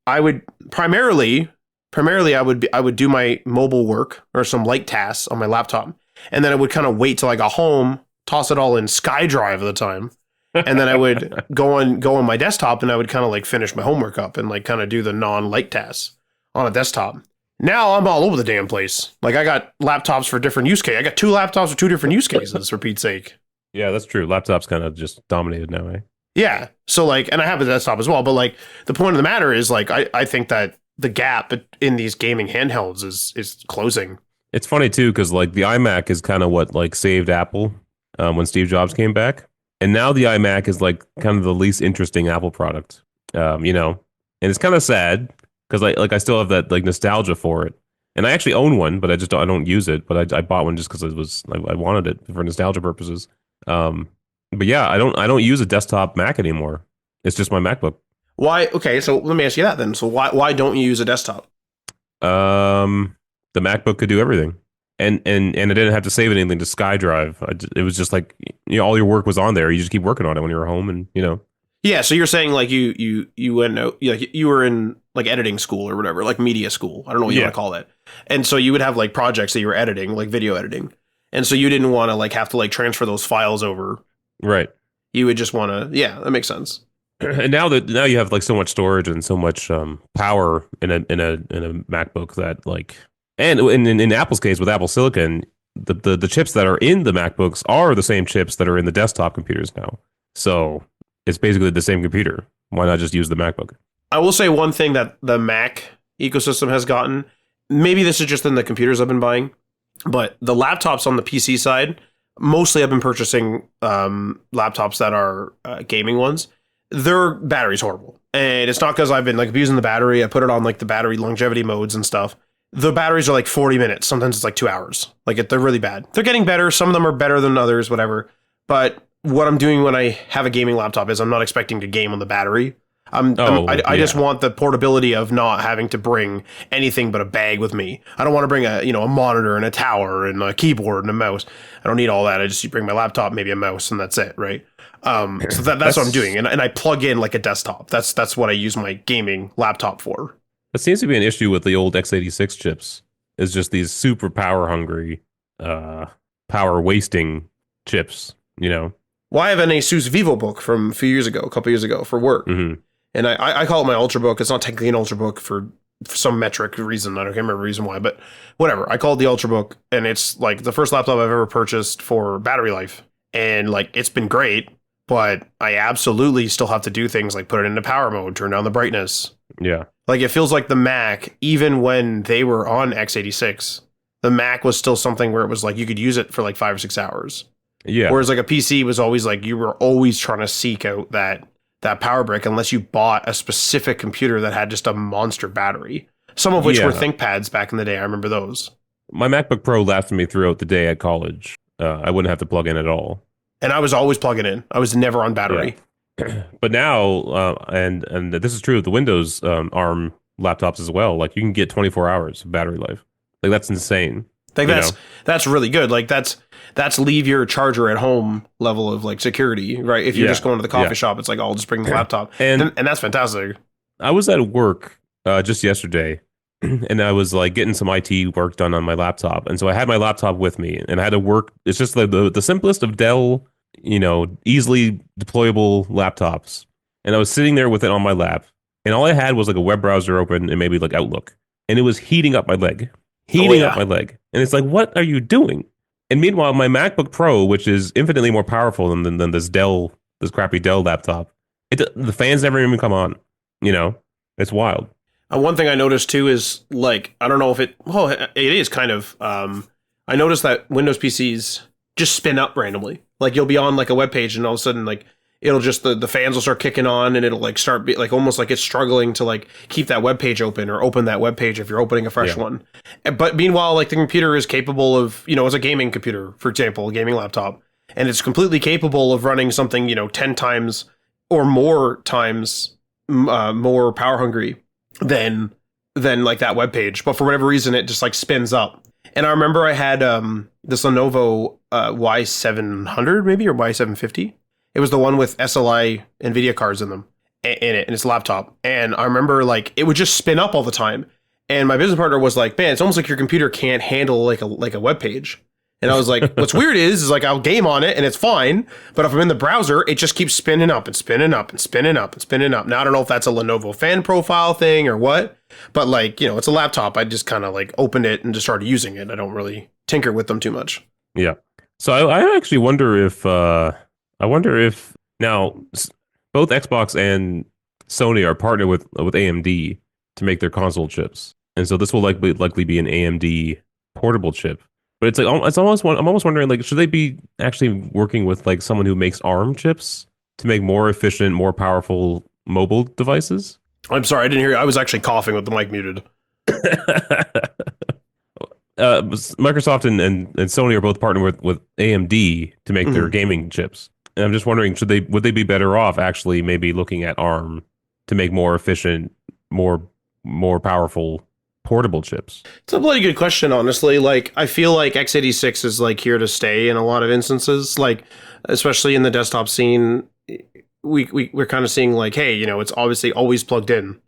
I would primarily I would do my mobile work or some light tasks on my laptop. And then I would kind of wait till I got home, toss it all in SkyDrive at the time. And then I would go on my desktop and I would kind of like finish my homework up and like kind of do the non-light tasks on a desktop. Now I'm all over the damn place. Like I got laptops for different use cases. I got 2 laptops for 2 different use cases for Pete's sake.
Yeah, that's true. Laptops kind of just dominated now, eh?
Yeah. So like, and I have a desktop as well, but like the point of the matter is like, I think that the gap in these gaming handhelds is closing.
It's funny too, because like the iMac is kind of what like saved Apple when Steve Jobs came back. And now the iMac is like kind of the least interesting Apple product, and it's kind of sad because I still have that like nostalgia for it. And I actually own one, but I don't use it. But I bought one just because I wanted it for nostalgia purposes. But yeah, I don't use a desktop Mac anymore. It's just my MacBook.
Why? Okay, so let me ask you that then. So why don't you use a desktop?
The MacBook could do everything, and I didn't have to save anything to SkyDrive. It was just like all your work was on there. You just keep working on it when you're home, and
Yeah, so you're saying like you went out, like you were in like editing school or whatever, like media school. I don't know what you want to call that. And so you would have like projects that you were editing, like video editing, and so you didn't want to like have to like transfer those files over.
Right.
You would just want to, yeah, that makes sense.
And now you have like so much storage and so much power in a MacBook that like, and in Apple's case with Apple Silicon, the chips that are in the MacBooks are the same chips that are in the desktop computers now. So it's basically the same computer. Why not just use the MacBook?
I will say one thing that the Mac ecosystem has gotten. Maybe this is just in the computers I've been buying, but the laptops on the PC side, mostly I've been purchasing laptops that are gaming ones. Their battery's horrible, and it's not because I've been like abusing the battery. I put it on like the battery longevity modes and stuff. The batteries are like 40 minutes. Sometimes it's like 2 hours. Like they're really bad. They're getting better. Some of them are better than others, whatever. But what I'm doing when I have a gaming laptop is I'm not expecting to game on the battery. I just want the portability of not having to bring anything but a bag with me. I don't want to bring a monitor and a tower and a keyboard and a mouse. I don't need all that. I just bring my laptop, maybe a mouse, and that's it, right? So that's what I'm doing, and I plug in like a desktop. That's what I use my gaming laptop for.
That seems to be an issue with the old x86 chips. Is just these super power hungry, power wasting chips.
Well, I have an Asus VivoBook from a couple years ago for work.
Mm-hmm.
And I call it my Ultrabook. It's not technically an Ultrabook for some metric reason. I don't remember the reason why, but whatever. I call it the Ultrabook, and it's like the first laptop I've ever purchased for battery life. And like it's been great, but I absolutely still have to do things like put it into power mode, turn down the brightness.
Yeah.
Like it feels like the Mac, even when they were on x86, the Mac was still something where it was like you could use it for like 5 or 6 hours.
Yeah.
Whereas like a PC was always like you were always trying to seek out that power brick unless you bought a specific computer that had just a monster battery. Some of which were ThinkPads back in the day. I remember those.
My MacBook Pro lasted me throughout the day at college. I wouldn't have to plug in at all.
And I was always plugging in. I was never on battery.
Yeah. But now, and this is true of the Windows ARM laptops as well. Like you can get 24 hours of battery life. Like that's insane.
Like that's really good. Like that's leave your charger at home level of like security, right? If you're just going to the coffee shop, it's like, I'll just bring the laptop. And that's fantastic.
I was at work just yesterday and I was like getting some IT work done on my laptop. And so I had my laptop with me and I had to work. It's just like the simplest of Dell, easily deployable laptops. And I was sitting there with it on my lap and all I had was like a web browser open and maybe like Outlook. And it was heating up my leg. And it's like, what are you doing? And meanwhile, my MacBook Pro, which is infinitely more powerful than this crappy Dell laptop, the fans never even come on. It's wild.
One thing I noticed too is like, I don't know if it is kind of, I noticed that Windows PCs just spin up randomly. Like you'll be on like a web page and all of a sudden like it'll just the fans will start kicking on and it'll like start like almost like it's struggling to like keep that web page open or open that web page if you're opening a fresh one. But meanwhile, like the computer is capable of, it's a gaming computer, for example, a gaming laptop, and it's completely capable of running something, 10 times or more times more power hungry than like that web page. But for whatever reason, it just like spins up. And I remember I had this Lenovo Y700 maybe or Y750. It was the one with SLI NVIDIA cards in them, in it, in its laptop. And I remember like it would just spin up all the time. And my business partner was like, man, it's almost like your computer can't handle like a web page. And I was like, what's weird is like I'll game on it and it's fine. But if I'm in the browser, it just keeps spinning up and spinning up and spinning up and spinning up. Now, I don't know if that's a Lenovo fan profile thing or what, but like, it's a laptop. I just kind of like opened it and just started using it. I don't really tinker with them too much.
Yeah. So I actually wonder if now both Xbox and Sony are partnered with AMD to make their console chips, and so this will likely be an AMD portable chip. But it's like I'm almost wondering like should they be actually working with like someone who makes ARM chips to make more efficient, more powerful mobile devices?
I'm sorry, I didn't hear you. I was actually coughing with the mic muted.
Microsoft and Sony are both partnered with AMD to make their gaming chips. And I'm just wondering, would they be better off actually maybe looking at ARM to make more efficient, more powerful portable chips?
It's a bloody good question, honestly. Like, I feel like x86 is like here to stay in a lot of instances. Like, especially in the desktop scene, we're kind of seeing like, hey, it's obviously always plugged in.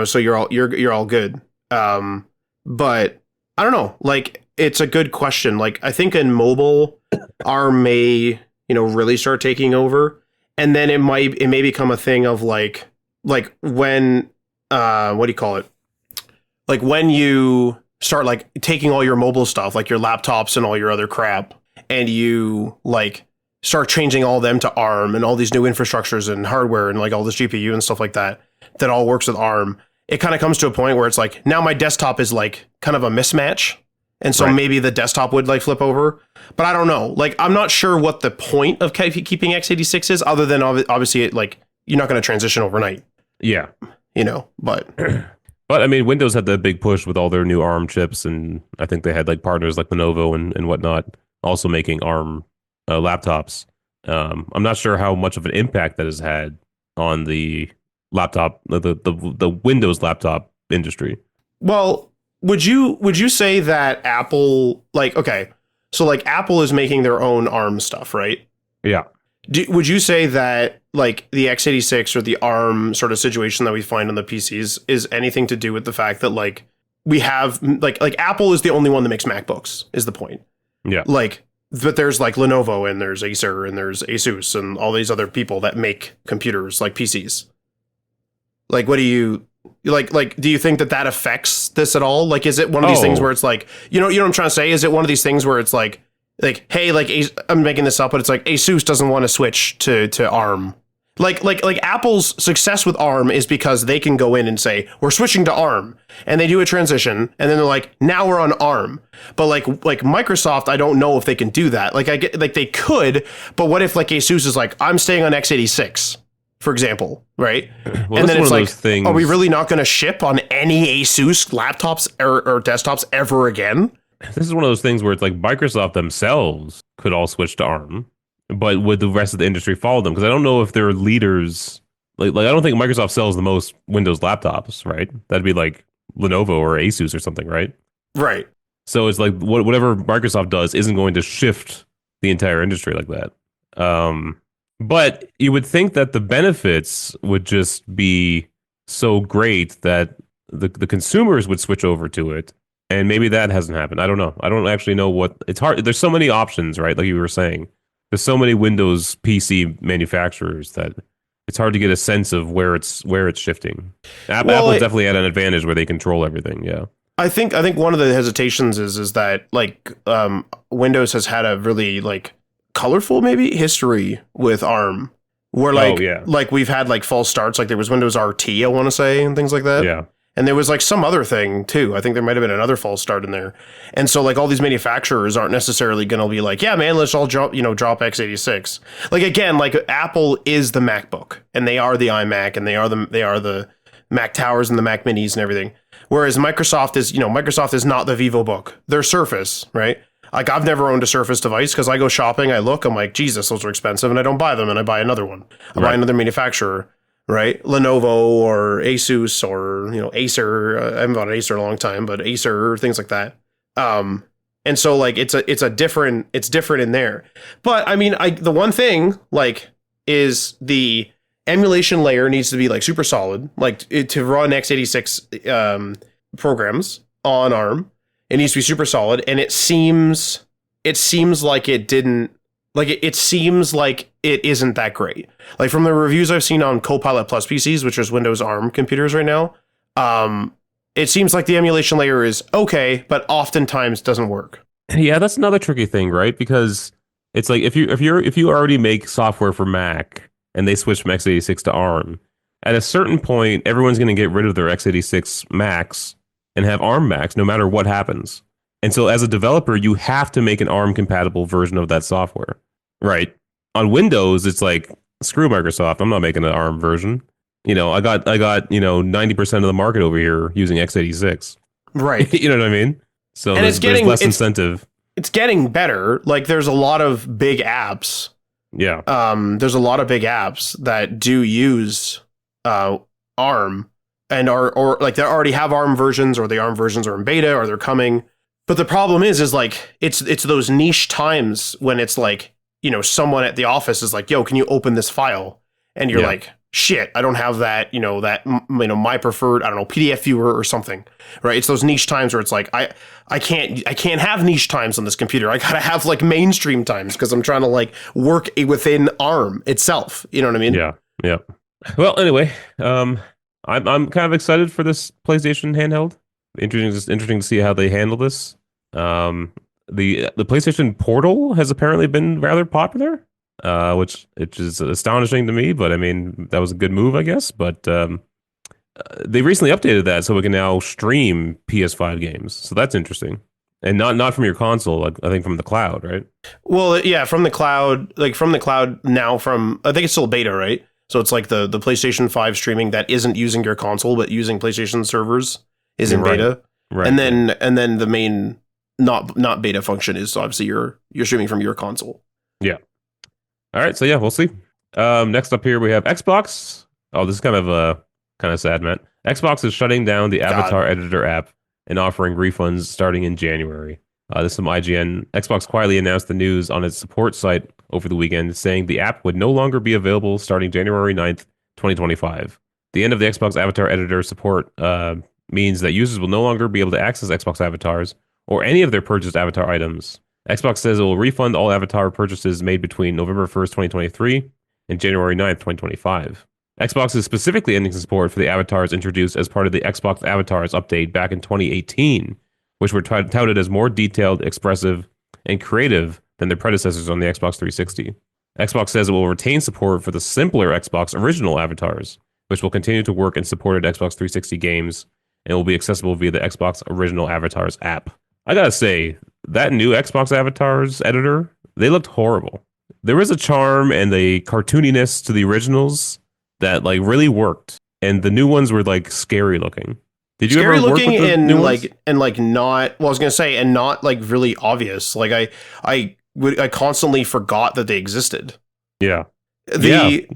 So you're all good. But I don't know. Like, it's a good question. Like, I think in mobile, ARM may really start taking over. and then it may become a thing of like when what do you call it? Like when you start like taking all your mobile stuff, like your laptops and all your other crap, and you like start changing all them to ARM and all these new infrastructures and hardware and like all this GPU and stuff like that all works with ARM. It kind of comes to a point where it's like, now my desktop is like kind of a mismatch. And so maybe the desktop would like flip over, but I don't know. Like, I'm not sure what the point of keeping x86 is, other than obviously it, like, you're not going to transition overnight.
Yeah.
You know, but
but I mean, Windows had that big push with all their new ARM chips, and I think they had like partners like Lenovo and whatnot also making ARM laptops. I'm not sure how much of an impact that has had on the laptop, the Windows laptop industry.
Well, would you say that Apple, like, okay, so like Apple is making their own ARM stuff, right?
Yeah.
Would you say that like the x86 or the ARM sort of situation that we find on the PCs is anything to do with the fact that like we have like Apple is the only one that makes MacBooks is the point.
Yeah.
Like, but there's like Lenovo and there's Acer and there's Asus and all these other people that make computers like PCs. Like, what do you like? Do you think that affects this at all? Like, is it one of these things where it's like, you know what I'm trying to say? Is it one of these things where it's like, hey, like I'm making this up, but it's like Asus doesn't want to switch to ARM. Like Apple's success with ARM is because they can go in and say, we're switching to ARM, and they do a transition, and then they're like, now we're on ARM. But like Microsoft, I don't know if they can do that. Like, I get, like, they could, but what if like Asus is like, I'm staying on x86, for example, right?
Well,
and then it's like,
things...
are we really not going to ship on any Asus laptops or desktops ever again?
This is one of those things where it's like Microsoft themselves could all switch to ARM, but would the rest of the industry follow them? Because I don't know if they're leaders. Like I don't think Microsoft sells the most Windows laptops, right? That'd be like Lenovo or Asus or something, right?
Right.
So it's like whatever Microsoft does isn't going to shift the entire industry like that. But you would think that the benefits would just be so great that the consumers would switch over to it. And maybe that hasn't happened. I don't know. I don't actually know what it's hard. There's so many options, right? Like you were saying, there's so many Windows PC manufacturers that it's hard to get a sense of where it's shifting. Apple's definitely at an advantage where they control everything. Yeah.
I think one of the hesitations is that like Windows has had a really like colorful maybe history with ARM, where like we've had like false starts. Like there was Windows RT, I want to say, and things like that.
Yeah.
And there was like some other thing too. I think there might have been another false start in there. And so like all these manufacturers aren't necessarily going to be like, yeah, man, let's all drop x86. Like, again, like Apple is the MacBook and they are the iMac and they are the Mac Towers and the Mac Minis and everything. Whereas Microsoft is not the VivoBook. They're Surface, right? Like I've never owned a Surface device because I go shopping, I look, I'm like, Jesus, those are expensive, and I don't buy them, and I buy another one. I buy another manufacturer. Right, Lenovo or Asus or Acer. I haven't bought an Acer in a long time, but Acer, things like that. And so like it's different in there. But I mean, the one thing like is the emulation layer needs to be like super solid, like to run x86 programs on ARM. It needs to be super solid, and it seems like it didn't. Like, it seems like it isn't that great. Like, from the reviews I've seen on Copilot Plus PCs, which is Windows ARM computers right now, it seems like the emulation layer is okay, but oftentimes doesn't work.
Yeah, that's another tricky thing, right? Because it's like if you already make software for Mac and they switch from x86 to ARM, at a certain point, everyone's going to get rid of their x86 Macs and have ARM Macs, no matter what happens. And so as a developer, you have to make an ARM compatible version of that software, right? On Windows, it's like, screw Microsoft. I'm not making an ARM version. I got 90% of the market over here using x86.
Right.
You know what I mean? So there's less incentive. It's
getting better. Like there's a lot of big apps.
Yeah.
There's a lot of big apps that do use ARM and or like they already have ARM versions, or the ARM versions are in beta, or they're coming. But the problem is like it's those niche times when it's like, someone at the office is like, yo, can you open this file? And you're like, shit, I don't have that, my preferred, I don't know, PDF viewer or something, right? It's those niche times where it's like, I can't have niche times on this computer. I gotta have like mainstream times because I'm trying to like work within ARM itself. You know what I mean?
Yeah. Yeah. Well, anyway, I'm kind of excited for this PlayStation handheld. Interesting to see how they handle this. The PlayStation Portal has apparently been rather popular, which is astonishing to me. But I mean, that was a good move, I guess. But they recently updated that so we can now stream PS5 games. So that's interesting, and not from your console. Like, I think from the cloud, right?
Well, yeah, from the cloud, now I think it's still beta, right? So it's like the PlayStation 5 streaming that isn't using your console but using PlayStation servers is in beta.
Right.
And then the main not beta function is obviously you're streaming from your console.
Yeah. All right, so yeah, we'll see. Next up here we have Xbox. Oh, this is kind of sad, man. Xbox is shutting down the Avatar Editor app and offering refunds starting in January. This is from IGN. Xbox quietly announced the news on its support site over the weekend, saying the app would no longer be available starting January 9th, 2025. The end of the Xbox Avatar Editor support means that users will no longer be able to access Xbox avatars or any of their purchased Avatar items. Xbox says it will refund all Avatar purchases made between November 1st, 2023 and January 9th, 2025. Xbox is specifically ending support for the avatars introduced as part of the Xbox Avatars update back in 2018, which were touted as more detailed, expressive, and creative than their predecessors on the Xbox 360. Xbox says it will retain support for the simpler Xbox original avatars, which will continue to work in supported Xbox 360 games and will be accessible via the Xbox Original Avatars app. I gotta say, that new Xbox Avatars editor, they looked horrible. There was a charm and a cartooniness to the originals that like really worked, and the new ones were like scary looking. Did you
scary
ever work
looking
with the
and
new
like
ones?
and like not well, I was gonna say, and not like really obvious. Like I constantly forgot that they existed.
Yeah.
The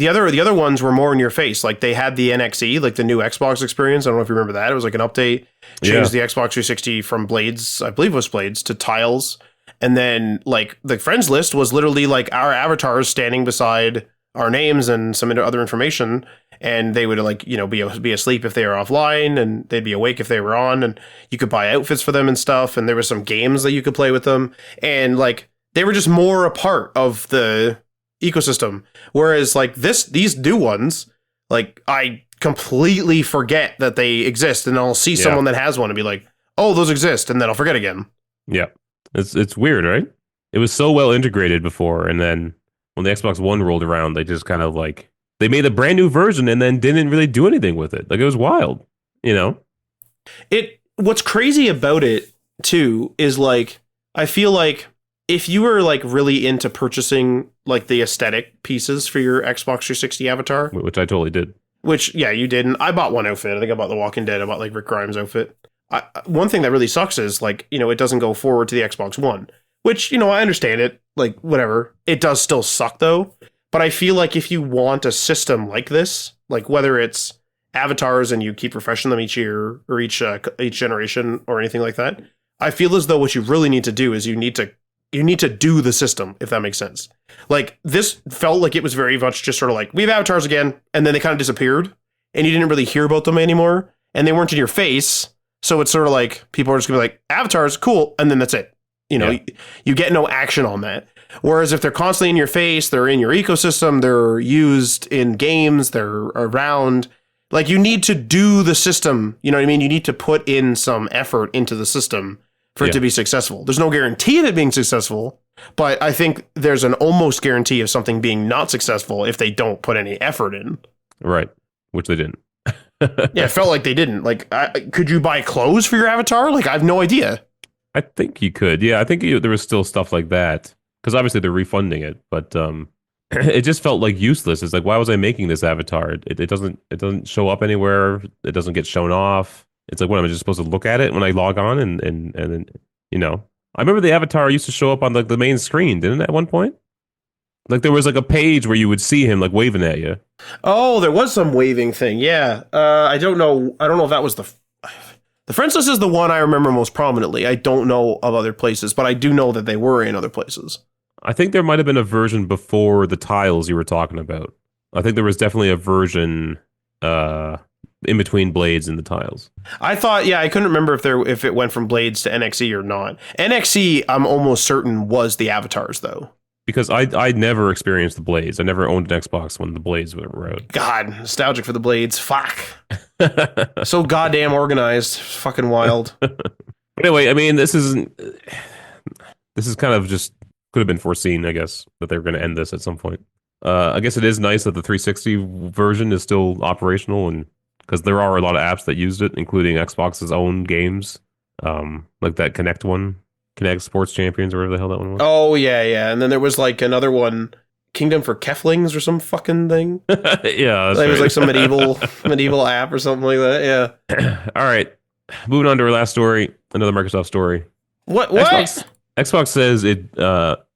other ones were more in your face. Like they had the NXE, like the new Xbox experience. I don't know if you remember that. It was like an update, changed the Xbox 360 from blades, I believe it was blades, to tiles. And then like the friends list was literally like our avatars standing beside our names and some other information. And they would like, be asleep if they were offline, and they'd be awake if they were on, and you could buy outfits for them and stuff. And there was some games that you could play with them. And like, they were just more a part of the ecosystem. Whereas like these new ones, like I completely forget that they exist, and I'll see someone that has one and be like, oh, those exist. And then I'll forget again.
Yeah. It's weird, right? It was so well integrated before. And then when the Xbox One rolled around, they just kind of like, they made a brand new version and then didn't really do anything with it. Like, it was wild,
What's crazy about it too is like, I feel like if you were like really into purchasing like the aesthetic pieces for your Xbox 360 avatar,
which I totally did.
Which, yeah, you did. And I bought one outfit. I think I bought The Walking Dead. I bought like Rick Grimes' outfit. One thing that really sucks is like, it doesn't go forward to the Xbox One, which, I understand it. Like, whatever. It does still suck though. But I feel like if you want a system like this, like whether it's avatars and you keep refreshing them each year or each generation or anything like that, I feel as though what you really need to do is you need to do the system, if that makes sense. Like, this felt like it was very much just sort of like, we have avatars again, and then they kind of disappeared, and you didn't really hear about them anymore, and they weren't in your face, so it's sort of like, people are just gonna be like, avatars, cool, and then that's it. You get no action on that. Whereas if they're constantly in your face, they're in your ecosystem, they're used in games, they're around, like, you need to do the system, you know what I mean? You need to put in some effort into the system for it to be successful. There's no guarantee of it being successful, but I think there's an almost guarantee of something being not successful if they don't put any effort in.
Right. Which they didn't.
Yeah, it felt like they didn't. Like, could you buy clothes for your avatar? Like, I have no idea.
I think you could. Yeah, I think there was still stuff like that. Because obviously they're refunding it, but it just felt like useless. It's like, why was I making this avatar? It doesn't show up anywhere. It doesn't get shown off. It's like, what, am I just supposed to look at it when I log on? And then, I remember the avatar used to show up on the main screen, didn't it, at one point? Like, there was like a page where you would see him like waving at you.
Oh, there was some waving thing. Yeah. I don't know if that was the friends list is the one I remember most prominently. I don't know of other places, but I do know that they were in other places.
I think there might have been a version before the tiles you were talking about. I think there was definitely a version uh, in between blades in the tiles.
I thought, yeah, I couldn't remember if it went from Blades to NXE or not. NXE, I'm almost certain was the avatars though.
Because I never experienced the blades. I never owned an Xbox when the blades were out.
God, nostalgic for the Blades. Fuck. So goddamn organized. Fucking wild.
But anyway, I mean, this is kind of just could have been foreseen, I guess, that they were going to end this at some point. I guess it is nice that the 360 version is still operational, and because there are a lot of apps that used it, including Xbox's own games, like that Connect one, Connect Sports Champions, or whatever the hell that one was.
Oh yeah, yeah. And then there was like another one, Kingdom for Keflings or some fucking thing.
Yeah,
It was like some medieval app or something like that.
Yeah. All right, moving on to our last story, another Microsoft story.
What?
Xbox says it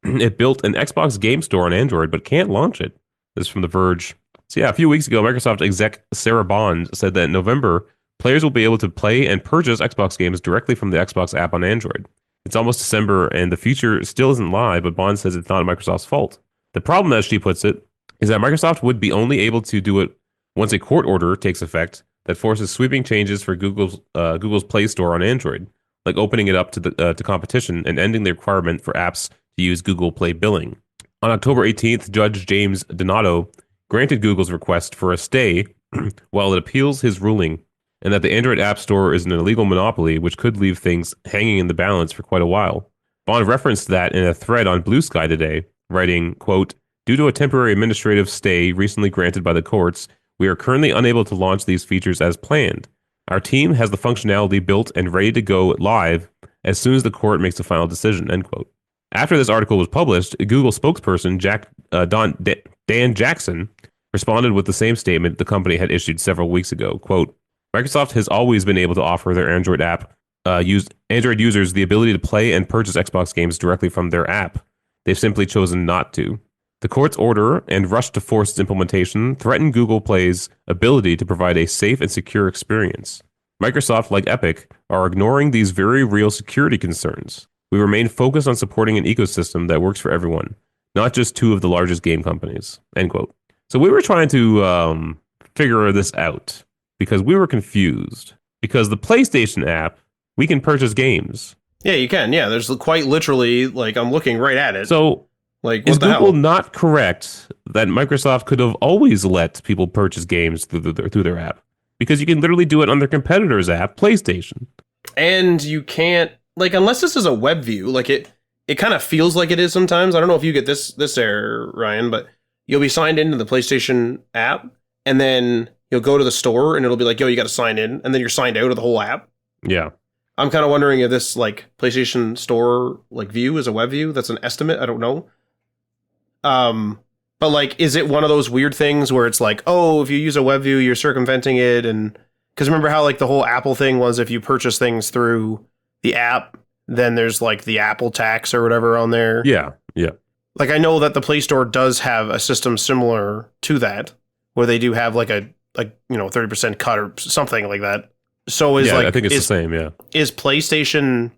it built an Xbox game store on Android, but can't launch it. This is from The Verge. So yeah, a few weeks ago, Microsoft exec Sarah Bond said that in November, players will be able to play and purchase Xbox games directly from the Xbox app on Android. It's almost December, and the feature still isn't live, but Bond says it's not Microsoft's fault. The problem, as she puts it, is that Microsoft would be only able to do it once a court order takes effect that forces sweeping changes for Google's Play Store on Android, like opening it up to competition and ending the requirement for apps to use Google Play billing. On October 18th, Judge James Donato granted Google's request for a stay while it appeals his ruling, and that the Android App Store is an illegal monopoly which could leave things hanging in the balance for quite a while. Bond referenced that in a thread on Blue Sky today, writing, quote, "Due to a temporary administrative stay recently granted by the courts, we are currently unable to launch these features as planned. Our team has the functionality built and ready to go live as soon as the court makes a final decision," end quote. After this article was published, Google spokesperson Dan Jackson responded with the same statement the company had issued several weeks ago. Quote, "Microsoft has always been able to offer their Android Android users the ability to play and purchase Xbox games directly from their app. They've simply chosen not to. The court's order and rush to force its implementation threaten Google Play's ability to provide a safe and secure experience. Microsoft, like Epic, are ignoring these very real security concerns. We remain focused on supporting an ecosystem that works for everyone, not just two of the largest game companies," end quote. So we were trying to figure this out because we were confused. Because the PlayStation app, we can purchase games.
Yeah, you can. Yeah, there's quite literally, like, I'm looking right at it.
So
like,
is
what the
Google
hell?
not correct that Microsoft could have always let people purchase games through their app? Because you can literally do it on their competitor's app, PlayStation.
And you can't, like, unless this is a web view, like it kind of feels like it is sometimes. I don't know if you get this error, Ryan, but you'll be signed into the PlayStation app, and then you'll go to the store, and it'll be like, yo, you got to sign in, and then you're signed out of the whole app.
Yeah.
I'm kind of wondering if this, like, PlayStation Store, like, view is a web view. That's an estimate. I don't know. But, like, is it one of those weird things where it's like, oh, if you use a web view, you're circumventing it? And because remember how, like, the whole Apple thing was if you purchase things through the app, then there's, like, the Apple tax or whatever on there.
Yeah. Yeah.
Like, I know that the Play Store does have a system similar to that, where they do have, like, a 30% cut or something like that. So is, like,
I think it's the same. Yeah.
Is PlayStation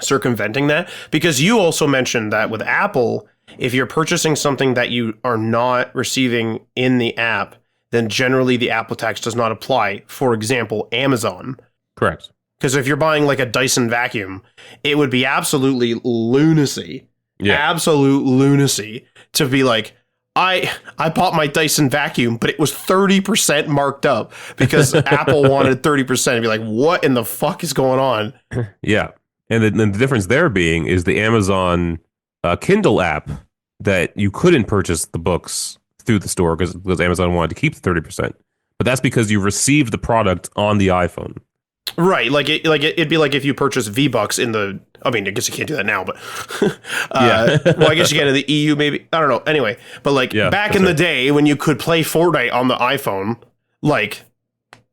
circumventing that? Because you also mentioned that with Apple, if you're purchasing something that you are not receiving in the app, then generally the Apple tax does not apply. For example, Amazon.
Correct.
Because if you're buying like a Dyson vacuum, it would be absolutely lunacy.
Yeah.
Absolute lunacy to be like, I bought my Dyson vacuum, but it was 30% marked up because Apple wanted 30%. And be like, what in the fuck is going on?
Yeah. And the difference there being is the Amazon Kindle app that you couldn't purchase the books through the store because Amazon wanted to keep the 30%. But that's because you received the product on the iPhone.
Right, it'd be like if you purchase V-Bucks in the. I mean, I guess you can't do that now, but
Yeah.
well, I guess you get in the EU, maybe. I don't know. Anyway, but like back in the day when you could play Fortnite on the iPhone, like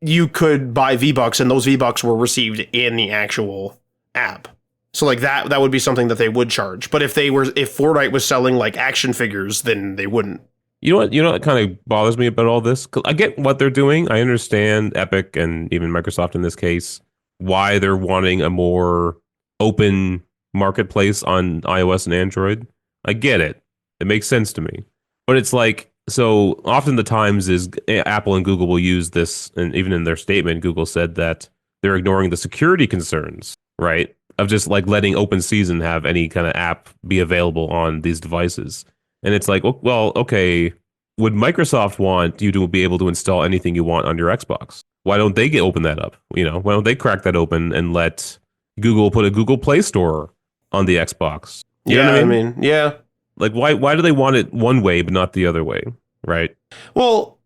you could buy V-Bucks, and those V-Bucks were received in the actual app. So like that would be something that they would charge. But if Fortnite was selling like action figures, then they wouldn't.
You know what kind of bothers me about all this? 'Cause I get what they're doing. I understand Epic and even Microsoft in this case, why they're wanting a more open marketplace on iOS and Android. I get it. It makes sense to me. But it's like, So often the times is Apple and Google will use this, and even in their statement, Google said that they're ignoring the security concerns, right? Of just like letting open season have any kind of app be available on these devices. And it's like, well, okay, would Microsoft want you to be able to install anything you want on your Xbox? Why don't they get open that up? Why don't they crack that open and let Google put a Google Play Store on the Xbox? You know
Yeah,
what I
I
mean?
mean, yeah.
Like why do they want it one way but not the other way? Right?
Well,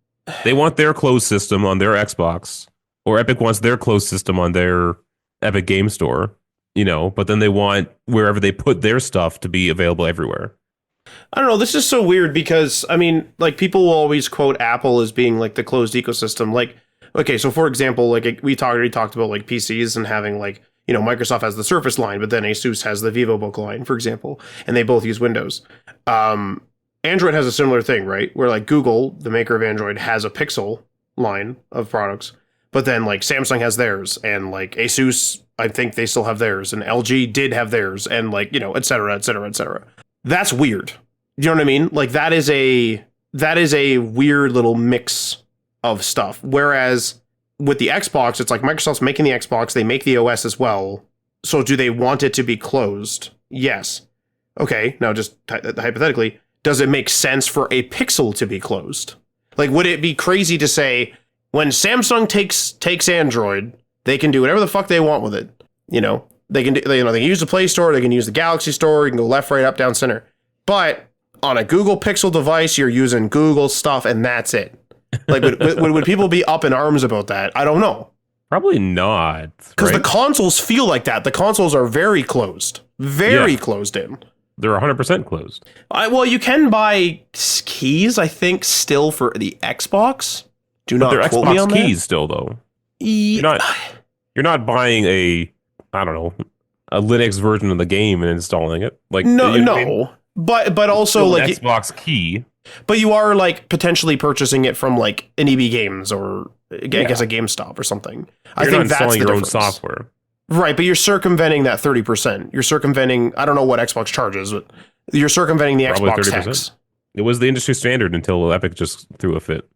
They want their closed system on their Xbox, or Epic wants their closed system on their Epic Game Store, but then they want wherever they put their stuff to be available everywhere.
I don't know. This is so weird because, I mean, like, people will always quote Apple as being like the closed ecosystem. Like, okay, so for example, like already talked about like PCs and having like, Microsoft has the Surface line, but then Asus has the VivoBook line, for example, and they both use Windows. Android has a similar thing, right? Where like Google, the maker of Android, has a Pixel line of products, but then like Samsung has theirs, and like Asus, I think they still have theirs, and LG did have theirs, and like, et cetera, et cetera, et cetera. That's weird. You know what I mean? Like that is a weird little mix of stuff. Whereas with the Xbox, it's like Microsoft's making the Xbox, they make the OS as well. So do they want it to be closed? Yes. Okay, now just hypothetically, does it make sense for a Pixel to be closed? Like, would it be crazy to say when Samsung takes Android, they can do whatever the fuck they want with it? They can do, they can use the Play Store, they can use the Galaxy Store, you can go left, right, up, down, center. But on a Google Pixel device, you're using Google stuff, and that's it. Like, would people be up in arms about that? I don't know.
Probably not,
Because
right?
the consoles feel like that. The consoles are very closed, closed in.
They're 100% closed.
Well, you can buy keys, I think, still for the Xbox. Do
But
not
they're
quote me on
Xbox
that.
keys still, though.
Yeah.
You're not buying I don't know, a Linux version of the game and installing it. Like,
No,
you know what I
no.
mean?
But also
Still an
like,
Xbox key.
but you are like potentially purchasing it from like an EB Games or I guess a GameStop or something. I
You're
think
not
that's
installing
the
your own
difference.
software.
Right, but you're circumventing that 30%. You're circumventing, I don't know what Xbox charges, but you're circumventing the
Probably
Xbox
30%.
tax.
It was the industry standard until Epic just threw a fit.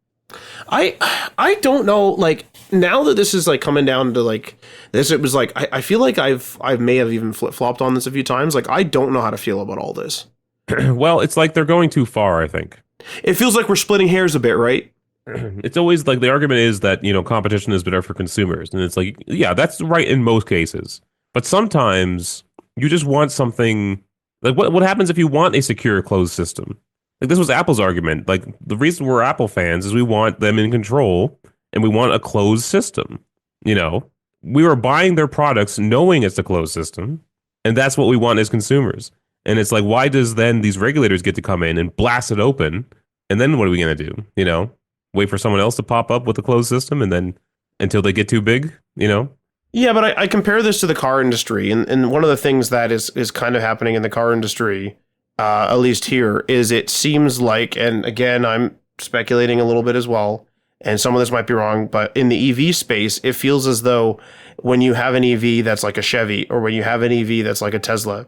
I don't know, like, now that this is like coming down to like this, it was like I feel like I may have even flip-flopped on this a few times. Like, I don't know how to feel about all this.
Well, it's like they're going too far, I think.
It feels like we're splitting hairs a bit, right?
It's always like the argument is that, competition is better for consumers. And it's like, yeah, that's right in most cases. But sometimes you just want something like what happens if you want a secure closed system? Like this was Apple's argument. Like the reason we're Apple fans is we want them in control and we want a closed system. We were buying their products knowing it's a closed system, and that's what we want as consumers. And it's like, why does then these regulators get to come in and blast it open? And then what are we going to do? Wait for someone else to pop up with a closed system and then until they get too big,
Yeah, but I compare this to the car industry, and one of the things that is kind of happening in the car industry, at least here, is it seems like, and again, I'm speculating a little bit as well, and some of this might be wrong, but in the EV space, it feels as though when you have an EV that's like a Chevy, or when you have an EV that's like a Tesla,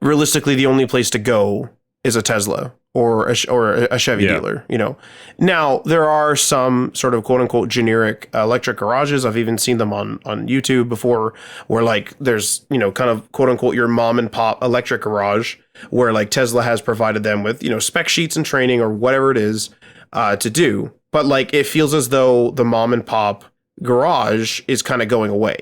realistically, the only place to go is a Tesla or a Chevy dealer, Now, there are some sort of quote unquote generic electric garages. I've even seen them on YouTube before where like there's, kind of quote unquote your mom and pop electric garage where like Tesla has provided them with, spec sheets and training or whatever it is to do. But like it feels as though the mom and pop garage is kind of going away.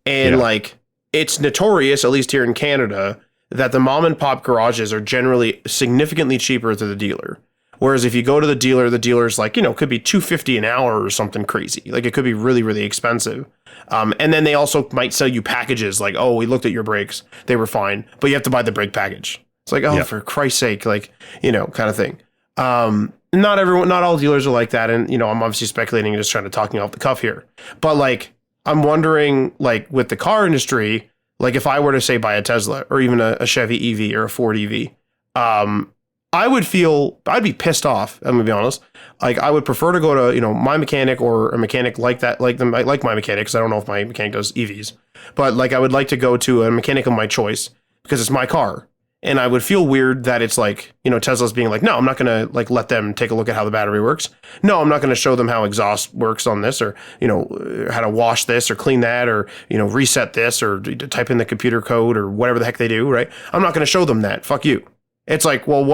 And like it's notorious, at least here in Canada, that the mom and pop garages are generally significantly cheaper to the dealer. Whereas if you go to the dealer's like, could be $250 an hour or something crazy. Like it could be really, really expensive. And then they also might sell you packages like, oh, we looked at your brakes. They were fine, but you have to buy the brake package. It's like, oh, for Christ's sake, like, kind of thing. Not all dealers are like that. And, I'm obviously speculating and just trying to talk me off the cuff here. But like, I'm wondering, like with the car industry, like if I were to say buy a Tesla or even a Chevy EV or a Ford EV, I'd be pissed off. I'm gonna be honest. Like I would prefer to go to, my mechanic or a mechanic like that, like my mechanic, because I don't know if my mechanic does EVs, but like I would like to go to a mechanic of my choice because it's my car. And I would feel weird that it's like, Tesla's being like, no, I'm not going to like let them take a look at how the battery works. No, I'm not going to show them how exhaust works on this, or, how to wash this or clean that, or, reset this, or type in the computer code or whatever the heck they do. Right. I'm not going to show them that. Fuck you. It's like, well,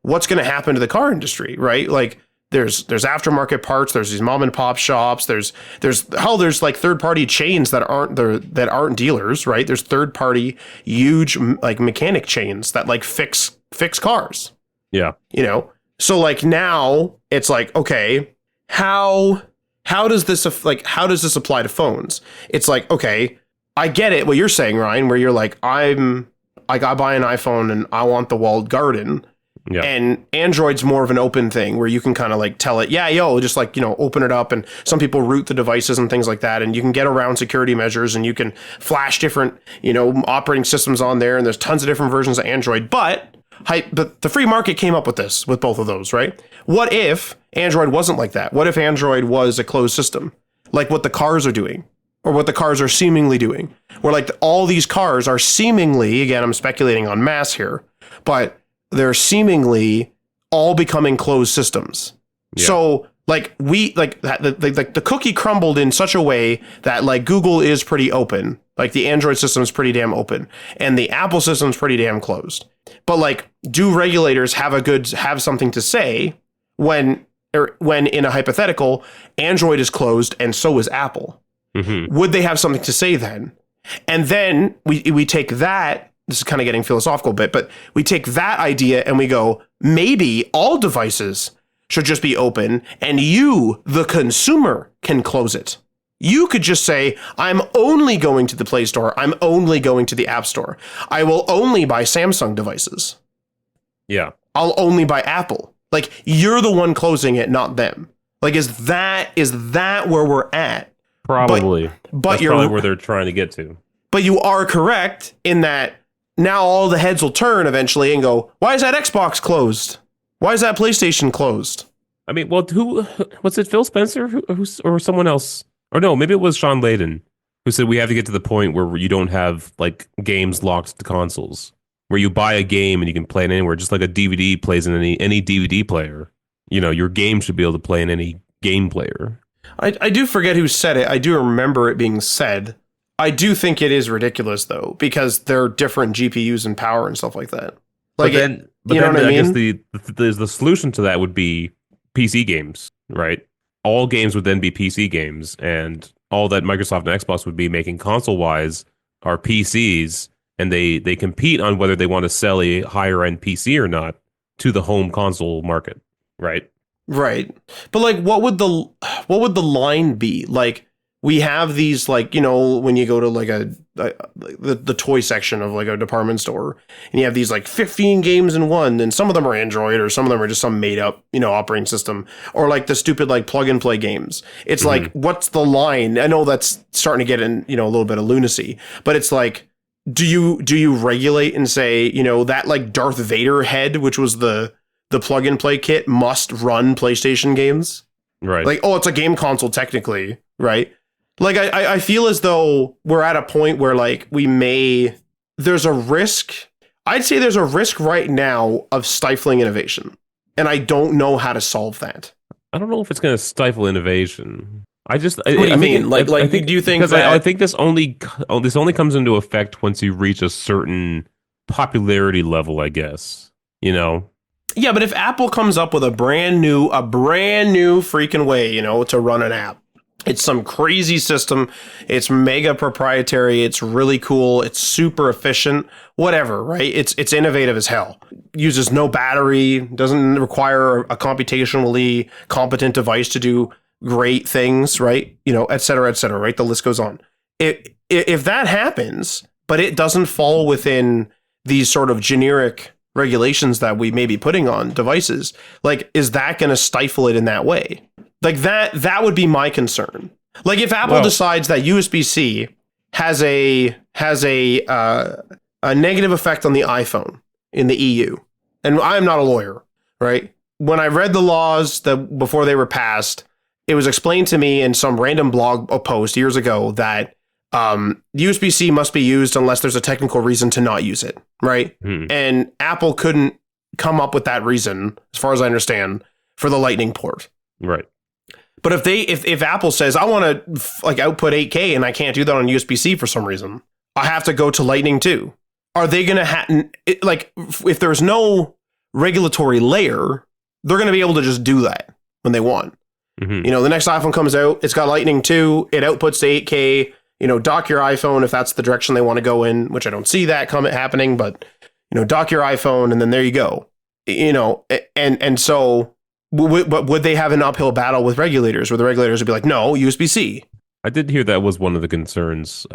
what's going to happen to the car industry? Right. Like there's aftermarket parts. There's these mom and pop shops. There's like third party chains that aren't dealers. Right. There's third party huge like mechanic chains that like fix cars.
Yeah.
So like now it's like, okay, how does this apply to phones? It's like, okay, I get it. What you're saying, Ryan, where you're like, I buy an iPhone and I want the walled garden.
Yeah.
And Android's more of an open thing where you can kind of like tell it, just like, open it up. And some people root the devices and things like that. And you can get around security measures and you can flash different, operating systems on there. And there's tons of different versions of Android. But the free market came up with this, with both of those, right? What if Android wasn't like that? What if Android was a closed system, like what the cars are doing, or what the cars are seemingly doing, where like all these cars are seemingly, again, I'm speculating on mass here, but they're seemingly all becoming closed systems. Yeah. So like the cookie crumbled in such a way that like Google is pretty open, like the Android system is pretty damn open, and the Apple system is pretty damn closed. But like, do regulators have something to say when in a hypothetical, Android is closed and so is Apple? Mm-hmm. Would they have something to say then? And then we take that. This is kind of getting philosophical a bit, but we take that idea and we go, maybe all devices should just be open and you, the consumer, can close it. You could just say, I'm only going to the Play Store. I'm only going to the App Store. I will only buy Samsung devices.
Yeah.
I'll only buy Apple. Like, you're the one closing it, not them. Like, is that where we're at?
Probably.
But
that's probably where they're trying to get to.
But you are correct in that now all the heads will turn eventually and go, why is that Xbox closed? Why is that PlayStation closed?
I mean, well, who was it? Phil Spencer or someone else? Or no, maybe it was Sean Layden who said we have to get to the point where you don't have like games locked to consoles, where you buy a game and you can play it anywhere, just like a DVD plays in any DVD player. Your game should be able to play in any game player.
I do forget who said it. I do remember it being said. I do think it is ridiculous though, because there are different GPUs and power and stuff like that. Like,
but then I guess the solution to that would be PC games, right? All games would then be PC games, and all that Microsoft and Xbox would be making console-wise are PCs, and they compete on whether they want to sell a higher-end PC or not to the home console market, right?
Right. But like, what would the line be? Like, we have these, like, when you go to like the toy section of like a department store, and you have these like 15 games in one, and some of them are Android, or some of them are just some made up, operating system, or like the stupid like plug and play games. It's mm-hmm. like, what's the line? I know that's starting to get in, a little bit of lunacy, but it's like, do you regulate and say, that like Darth Vader head, which was the plug and play kit, must run PlayStation games?
Right.
Like, oh, it's a game console technically, right? Like, I feel as though we're at a point where, like, there's a risk. I'd say there's a risk right now of stifling innovation. And I don't know how to solve that.
I don't know if it's going to stifle innovation.
What do you mean? Do you think that...
I think this only comes into effect once you reach a certain popularity level, I guess.
Yeah, but if Apple comes up with a brand new freaking way, to run an app, it's some crazy system, it's mega proprietary, it's really cool, it's super efficient, whatever, right? It's innovative as hell. Uses no battery, doesn't require a computationally competent device to do great things, right? Et cetera, right? The list goes on. If that happens, but it doesn't fall within these sort of generic regulations that we may be putting on devices, like, is that going to stifle it in that way? Like, that would be my concern. Like, if Apple decides that USB-C has a negative effect on the iPhone in the EU, and I'm not a lawyer, right? When I read the laws that before they were passed, it was explained to me in some random blog post years ago that
USB-C must be used unless there's a technical reason to not use it, right?
Hmm.
And Apple couldn't come up with that reason, as far as I understand, for the Lightning port.
Right.
But if Apple says, I want to like output 8K and I can't do that on USB-C for some reason, I have to go to Lightning too. Are they going to like, if there's no regulatory layer, they're going to be able to just do that when they want.
Mm-hmm.
You know, the next iPhone comes out, it's got Lightning 2, it outputs to 8K, you know, dock your iPhone if that's the direction they want to go in, which I don't see that happening, but, you know, dock your iPhone and then there you go. You know, and so, would they have an uphill battle with regulators where the regulators would be like, no, USB-C?
I did hear that was one of the concerns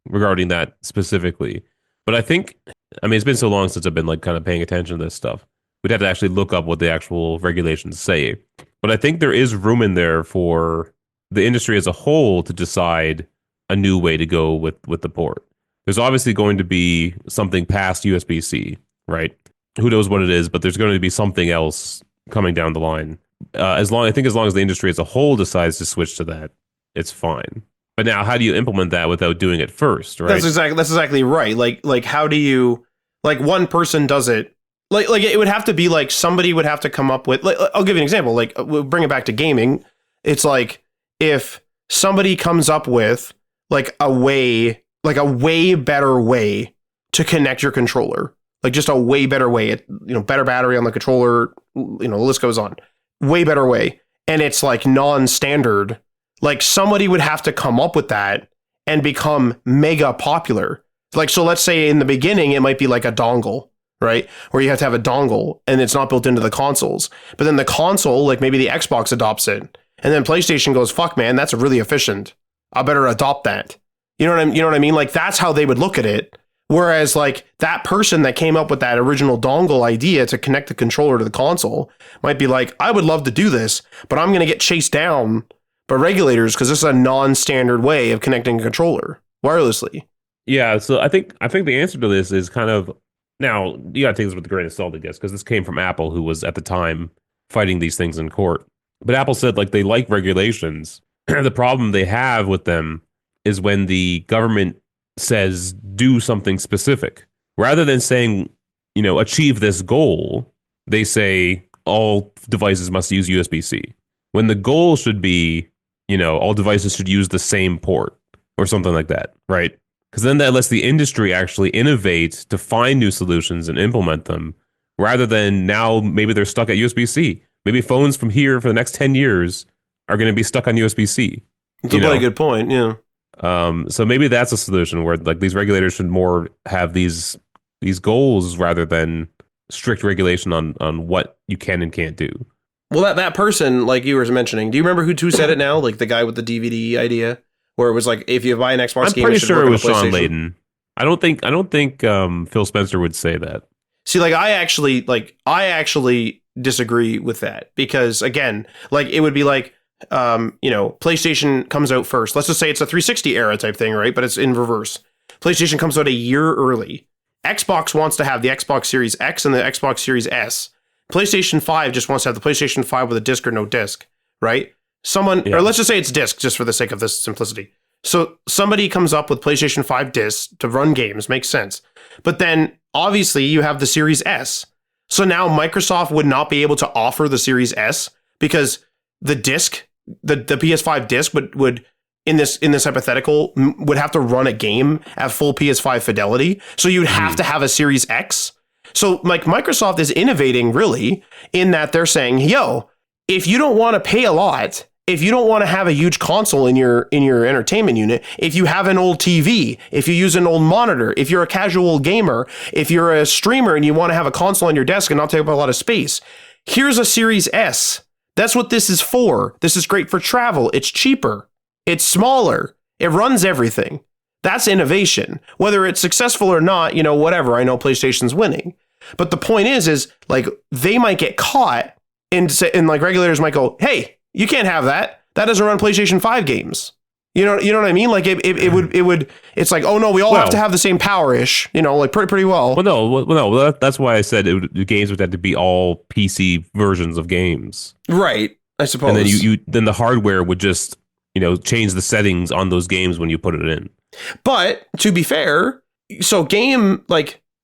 regarding that specifically. But I think, I mean, it's been so long since I've been like kind of paying attention to this stuff. We'd have to actually look up what the actual regulations say. But I think there is room in there for the industry as a whole to decide a new way to go with the port. There's obviously going to be something past USB-C, right? Who knows what it is, but there's going to be something else coming down the line. As long as the industry as a whole decides to switch to that, it's fine. But now, how do you implement that without doing it first, right?
That's exactly right. Like how do you, like, one person does it? Like it would have to be like somebody would have to come up with, like, I'll give you an example. Like, we'll bring it back to gaming. It's like if somebody comes up with like a way better way to connect your controller, like just a way better way, better battery on the controller, the list goes on, way better way. And it's like non-standard. Like, somebody would have to come up with that and become mega popular. Like, so let's say in the beginning, it might be like a dongle, right? Where you have to have a dongle and it's not built into the consoles. But then the console, like maybe the Xbox adopts it. And then PlayStation goes, fuck, man, that's really efficient. I better adopt that. You know what I mean? Like, that's how they would look at it. Whereas, like, that person that came up with that original dongle idea to connect the controller to the console might be like, I would love to do this, but I'm going to get chased down by regulators because this is a non-standard way of connecting a controller wirelessly.
Yeah, so I think the answer to this is kind of, now you got to take this with a grain of salt, I guess, because this came from Apple, who was at the time fighting these things in court. But Apple said, like, they like regulations. The problem they have with them is when the government says do something specific. Rather than saying, achieve this goal, they say all devices must use USB-C. When the goal should be, all devices should use the same port or something like that, right? Because then that lets the industry actually innovate to find new solutions and implement them, rather than now maybe they're stuck at USB-C. Maybe phones from here for the next 10 years are going to be stuck on USB-C.
It's a really good point, yeah.
So maybe that's a solution where, like, these regulators should more have these goals rather than strict regulation on what you can and can't do.
Well, that person, like you were mentioning, do you remember who said it now? Like the guy with the DVD idea, where it was like, if you buy an Xbox game,
I'm pretty
it should
sure
work
it was
on a
Sean
PlayStation.
Layden. I don't think Phil Spencer would say that.
See, like I actually disagree with that, because again, like it would be like, PlayStation comes out first. Let's just say it's a 360 era type thing, right? But it's in reverse. PlayStation comes out a year early. Xbox wants to have the Xbox Series X and the Xbox Series S. PlayStation 5 just wants to have the PlayStation 5 with a disc or no disc, right? Or let's just say it's disc, just for the sake of this simplicity. So somebody comes up with PlayStation 5 discs to run games, makes sense. But then obviously you have the Series S. So now Microsoft would not be able to offer the Series S because the disc, the PS5 disc would in this hypothetical would have to run a game at full PS5 fidelity. So you'd have to have a Series X. So like Microsoft is innovating really in that they're saying, yo, if you don't want to pay a lot, if you don't want to have a huge console in your entertainment unit, if you have an old TV, if you use an old monitor, if you're a casual gamer, if you're a streamer and you want to have a console on your desk and not take up a lot of space, here's a Series S. That's what this is for. This is great for travel. It's cheaper. It's smaller. It runs everything. That's innovation. Whether it's successful or not, whatever. I know PlayStation's winning. But the point is like they might get caught and like regulators might go, hey, you can't have that. That doesn't run PlayStation 5 games. You know what I mean? Like it would, it's like, oh no, we all have to have the same power-ish, like pretty well.
No, that's why I said the games would have to be all PC versions of games.
Right. I suppose.
And then then the hardware would just, change the settings on those games when you put it in.
But to be fair, so the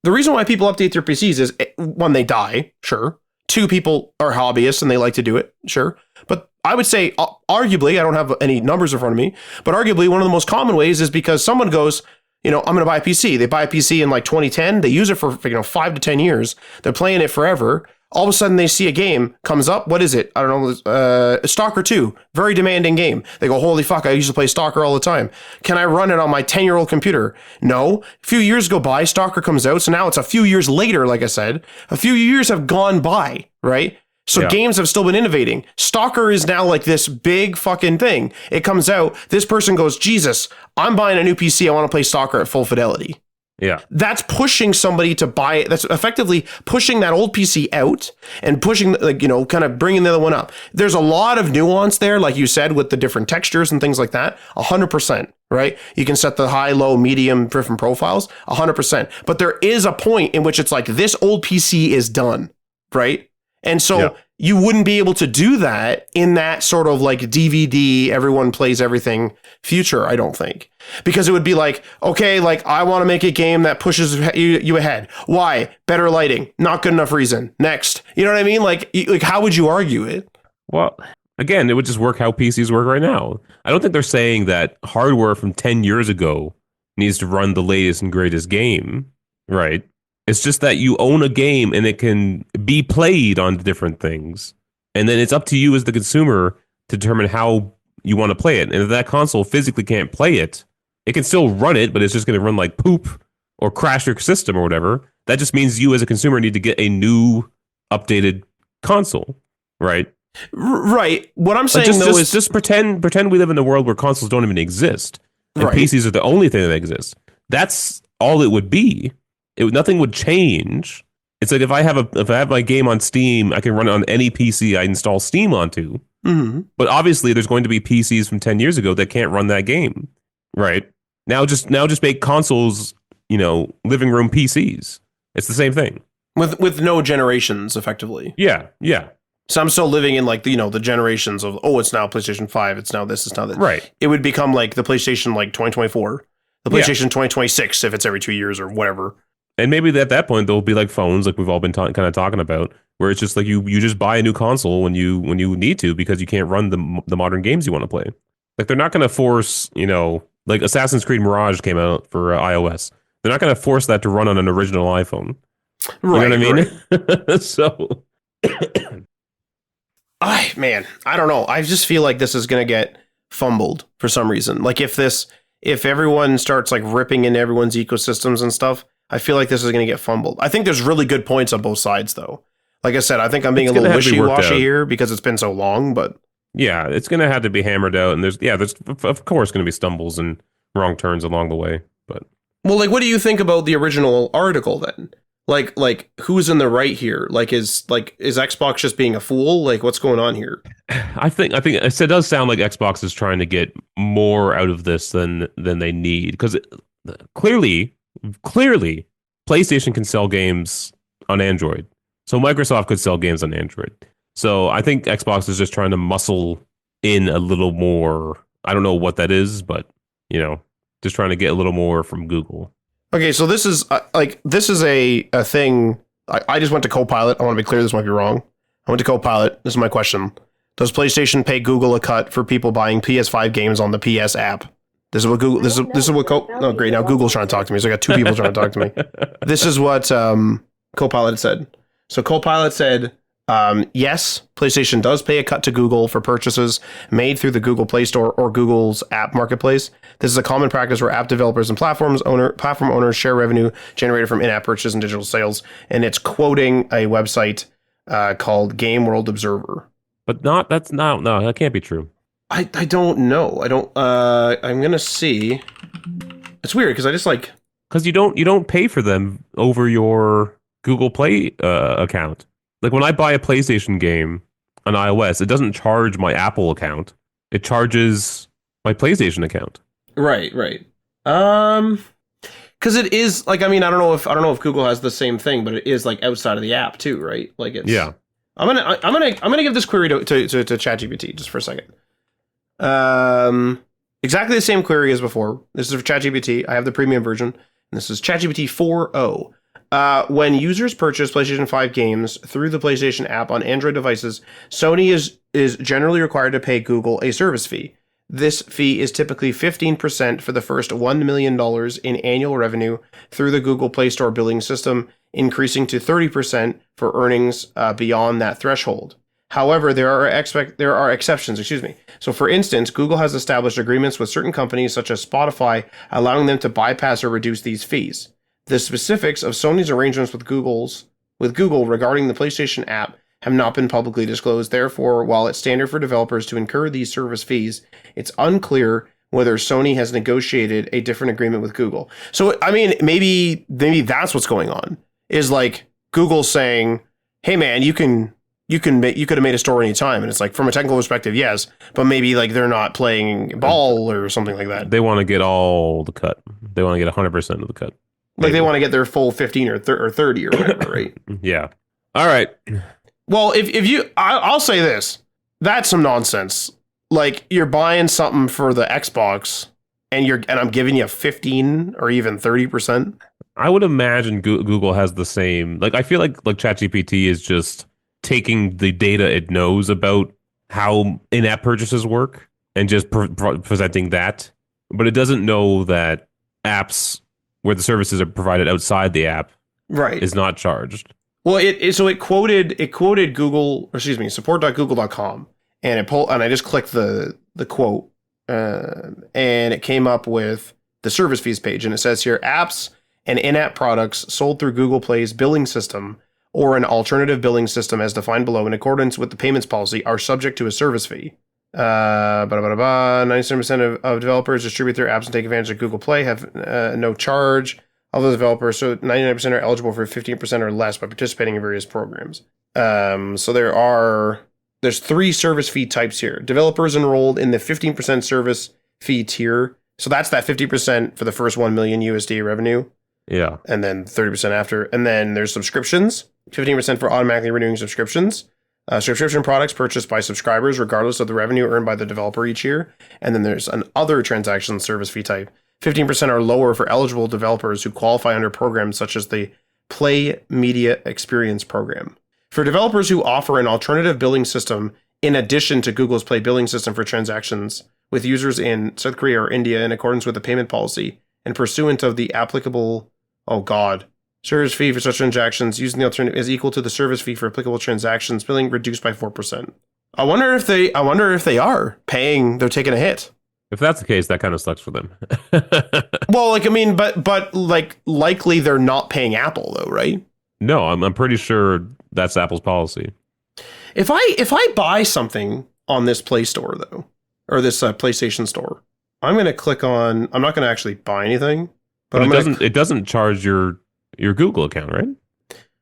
reason why people update their PCs is one, they die, sure. Two, people are hobbyists and they like to do it, sure. But I would say, arguably, I don't have any numbers in front of me, but arguably one of the most common ways is because someone goes, I'm going to buy a PC. They buy a PC in like 2010. They use it for 5 to 10 years. They're playing it forever. All of a sudden they see a game comes up. What is it? I don't know. Stalker 2, very demanding game. They go, holy fuck, I used to play Stalker all the time. Can I run it on my 10-year-old computer? No. A few years go by, Stalker comes out. So now it's a few years later, like I said. A few years have gone by, right? So games have still been innovating. Stalker is now like this big fucking thing. It comes out. This person goes, Jesus, I'm buying a new PC. I want to play Stalker at full fidelity.
Yeah.
That's pushing somebody to buy it. That's effectively pushing that old PC out and pushing, kind of bringing the other one up. There's a lot of nuance there, like you said, with the different textures and things like that. 100%, right? You can set the high, low, medium, different profiles. 100%. But there is a point in which it's like this old PC is done, right? And so you wouldn't be able to do that in that sort of like DVD, everyone plays everything future, I don't think. Because it would be like, okay, like I want to make a game that pushes you ahead. Why? Better lighting. Not good enough reason. Next. You know what I mean? Like how would you argue it?
Well, again, it would just work how PCs work right now. I don't think they're saying that hardware from 10 years ago needs to run the latest and greatest game, right? It's just that you own a game and it can be played on different things. And then it's up to you as the consumer to determine how you want to play it. And if that console physically can't play it, it can still run it, but it's just going to run like poop or crash your system or whatever. That just means you as a consumer need to get a new updated console, right?
Right. What I'm saying
is just pretend we live in a world where consoles don't even exist. And PCs are the only thing that exists. That's all it would be. Nothing would change. It's like if I have my game on Steam, I can run it on any PC I install Steam onto.
Mm-hmm.
But obviously, there's going to be PCs from 10 years ago that can't run that game, right? Now just make consoles, living room PCs. It's the same thing
with no generations, effectively.
Yeah.
So I'm still living in like the generations of it's now PlayStation 5, it's now this, it's now that.
Right.
It would become like the PlayStation like 2024, the PlayStation 2026 if it's every 2 years or whatever.
And maybe at that point there'll be like phones, like we've all been kind of talking about, where it's just like you just buy a new console when you need to because you can't run the modern games you want to play. Like they're not going to force, like Assassin's Creed Mirage came out for iOS. They're not going to force that to run on an original iPhone.
Right.
You know what I mean? So,
man, I don't know. I just feel like this is going to get fumbled for some reason. Like if everyone starts like ripping into everyone's ecosystems and stuff, I feel like this is going to get fumbled. I think there's really good points on both sides, though. Like I said, I think I'm being a little wishy-washy here because it's been so long, but
yeah, it's going to have to be hammered out. And there's of course going to be stumbles and wrong turns along the way. But
well, like, what do you think about the original article then? Like who's in the right here? Like, is Xbox just being a fool? Like, what's going on here?
I think it does sound like Xbox is trying to get more out of this than they need because clearly, PlayStation can sell games on Android. So Microsoft could sell games on Android. So I think Xbox is just trying to muscle in a little more. I don't know what that is, but just trying to get a little more from Google.
Okay, so this is a thing. I just went to Copilot. I want to be clear. This might be wrong. I went to Copilot. This is my question. Does PlayStation pay Google a cut for people buying PS5 games on the PS app? This is what Google. This is what. Oh, great! Now Google's trying to talk to me. So I got two people trying to talk to me. This is what Copilot said. So Copilot said, yes, PlayStation does pay a cut to Google for purchases made through the Google Play Store or Google's app marketplace. This is a common practice where app developers and platform owners share revenue generated from in-app purchases and digital sales. And it's quoting a website called Game World Observer.
But no, that can't be true.
I don't know. I'm going to see. It's weird because I just like.
Because you don't pay for them over your Google Play account. Like when I buy a PlayStation game on iOS, it doesn't charge my Apple account. It charges my PlayStation account.
Right. Because it is like, I mean, I don't know if Google has the same thing, but it is like outside of the app too, right? Like it's.
Yeah.
I'm gonna give this query to ChatGPT just for a second. Exactly the same query as before. This is for ChatGPT. I have the premium version. And this is ChatGPT 4.0. When users purchase PlayStation 5 games through the PlayStation app on Android devices, Sony is generally required to pay Google a service fee. This fee is typically 15% for the first $1 million in annual revenue through the Google Play Store billing system, increasing to 30% for earnings beyond that threshold. However, there are exceptions, So for instance, Google has established agreements with certain companies such as Spotify, allowing them to bypass or reduce these fees. The specifics of Sony's arrangements with Google regarding the PlayStation app have not been publicly disclosed. Therefore, while it's standard for developers to incur these service fees, it's unclear whether Sony has negotiated a different agreement with Google. So, I mean, maybe that's what's going on. Is like Google saying, "Hey, man, you could have made a store anytime," and it's like, from a technical perspective, yes, but maybe like they're not playing ball or something like that.
They want to get all the cut. They want to get 100% of the cut.
Like they want to get their full 15 or 30 or whatever, right?
Yeah. All right.
Well, if you, I'll say this, that's some nonsense. Like you're buying something for the Xbox, and I'm giving you 15 or even 30%.
I would imagine Google has the same. Like I feel like ChatGPT is just taking the data it knows about how in-app purchases work and just presenting that, but it doesn't know that apps where the services are provided outside the app
right
is not charged.
Well, it quoted Google, or excuse me, support.google.com, and I just clicked the quote, and it came up with the service fees page, and it says here, apps and in-app products sold through Google Play's billing system or an alternative billing system as defined below in accordance with the payments policy are subject to a service fee. 97% of developers distribute their apps and take advantage of Google Play have no charge. Although developers, so 99% are eligible for 15% or less by participating in various programs. So there's 3 service fee types here. Developers enrolled in the 15% service fee tier. So that's that 50% for the first 1 million USD revenue.
Yeah.
And then 30% after. And then there's subscriptions, 15% for automatically renewing subscriptions. Subscription products purchased by subscribers regardless of the revenue earned by the developer each year. And then there's an other transaction service fee type. 15% are lower for eligible developers who qualify under programs such as the Play Media Experience program. For developers who offer an alternative billing system in addition to Google's Play billing system for transactions with users in South Korea or India in accordance with the payment policy and pursuant of the applicable, service fee for such transactions using the alternative is equal to the service fee for applicable transactions, billing reduced by 4%. I wonder if they are paying, they're taking a hit.
If that's the case, that kind of sucks for them.
Well, but likely they're not paying Apple though, right?
No, I'm pretty sure that's Apple's policy.
If I buy something on this Play Store though, or this PlayStation Store, I'm going to click on. I'm not going to actually buy anything, but
it doesn't charge your Google account, right?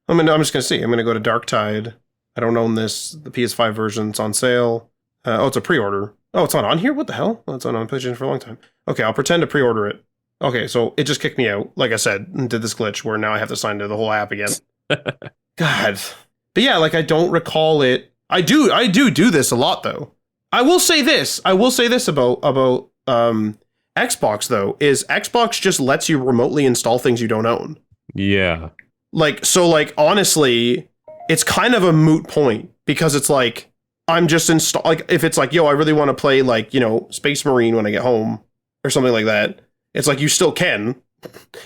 I'm just going to see. I'm going to go to Dark Tide. I don't own this. The PS5 version's on sale. It's a pre-order. Oh, it's not on here? What the hell? Oh, it's on PlayStation for a long time. Okay, I'll pretend to pre-order it. Okay, so it just kicked me out, like I said, and did this glitch where now I have to sign into the whole app again. God. But yeah, I don't recall it. I do this a lot, though. I will say this about Xbox, though, is Xbox just lets you remotely install things you don't own.
Yeah.
Honestly, it's kind of a moot point because it's like, I'm just if it's like, I really want to play Space Marine when I get home or something like that. It's like, you still can,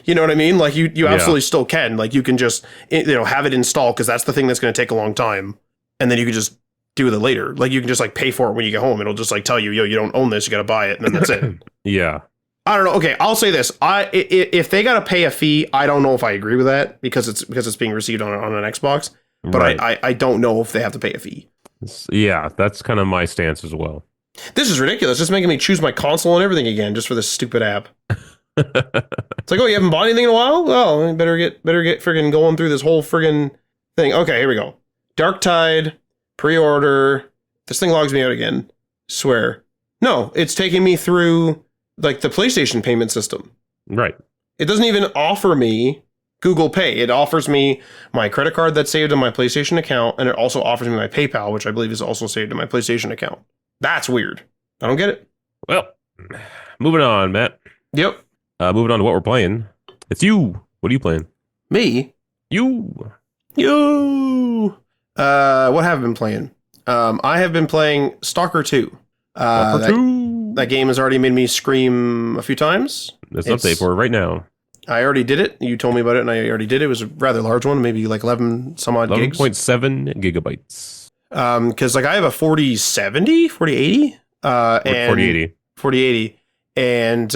you know what I mean? Like you absolutely still can, you can just, have it installed because that's the thing that's going to take a long time. And then you can just do it later. You can just pay for it when you get home. It'll just tell you, you don't own this. You got to buy it. And then that's it.
Yeah.
I don't know. Okay. I'll say this. If they got to pay a fee, I don't know if I agree with that because it's being received on an Xbox, but right. I don't know if they have to pay a fee.
Yeah, that's kind of my stance as well.
This is ridiculous. Just making me choose my console and everything again just for this stupid app. It's like, you haven't bought anything in a while? Well, better get friggin' going through this whole friggin' thing. Okay, here we go. Dark Tide, pre-order. This thing logs me out again. Swear. No, it's taking me through the PlayStation payment system.
Right.
It doesn't even offer me Google Pay. It offers me my credit card that's saved in my PlayStation account, and it also offers me my PayPal, which I believe is also saved in my PlayStation account. That's weird. I don't get it.
Well, moving on, Matt.
Yep.
Moving on to what we're playing. It's you. What are you playing?
Me.
You.
You. What have I been playing? I have been playing Stalker 2.
Stalker 2.
That game has already made me scream a few times.
There's an update for it right now.
I already did it. You told me about it, and I already did it. It was a rather large one, maybe like 11 some odd gigs.
11.7 gigabytes.
Because like I have a 4070, 4080, and
4080.
4080, and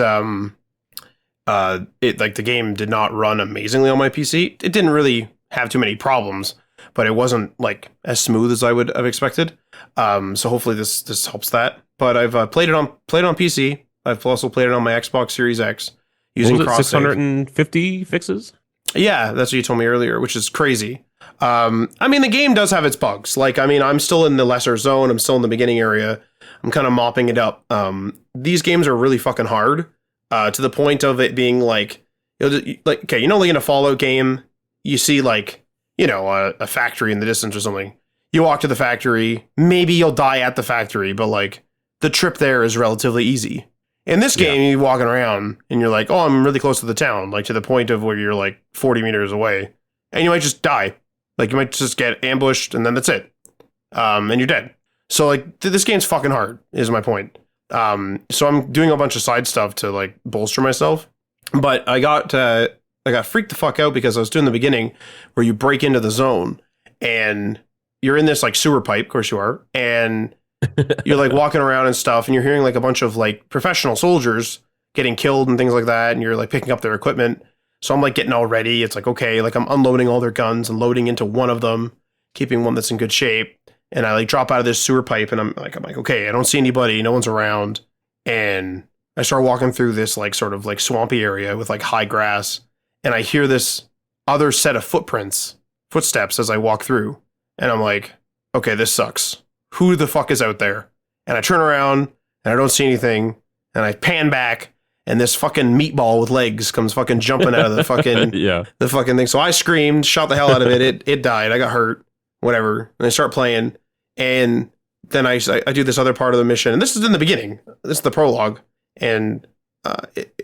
it like the game did not run amazingly on my PC. It didn't really have too many problems, but it wasn't like as smooth as I would have expected. So hopefully this helps that. But I've played it on PC. I've also played it on my Xbox Series X using cross
650 fixes.
Yeah, that's what you told me earlier, which is crazy. I mean, the game does have its bugs. Like, I mean, I'm still in the lesser zone. I'm still in the beginning area. I'm kind of mopping it up. These games are really fucking hard, to the point of it being like, like, okay, like in a Fallout game, you see like, a factory in the distance or something. You walk to the factory, maybe you'll die at the factory, but like the trip there is relatively easy. In this game, you're walking around and you're like, oh, I'm really close to the town, like to the point of where you're like 40 meters away, and you might just die. Like you might just get ambushed and then that's it. And you're dead. So like this game's fucking hard is my point. So I'm doing a bunch of side stuff to like bolster myself, but I got freaked the fuck out because I was doing the beginning where you break into the zone and you're in this like sewer pipe, of course you are, and you're like walking around and stuff, and you're hearing like a bunch of like professional soldiers getting killed and things like that, and you're like picking up their equipment. So I'm like getting all ready. It's like, okay, like I'm unloading all their guns and loading into one of them, keeping one that's in good shape. And I like drop out of this sewer pipe and I'm like, okay, I don't see anybody. No one's around. And I start walking through this like sort of like swampy area with like high grass. And I hear this other set of footsteps as I walk through. And I'm like, okay, this sucks. Who the fuck is out there? And I turn around and I don't see anything. And I pan back. And this fucking meatball with legs comes fucking jumping out of the fucking the fucking thing. So I screamed, shot the hell out of it. It died. I got hurt. Whatever. And I start playing. And then I do this other part of the mission. And this is in the beginning. This is the prologue. And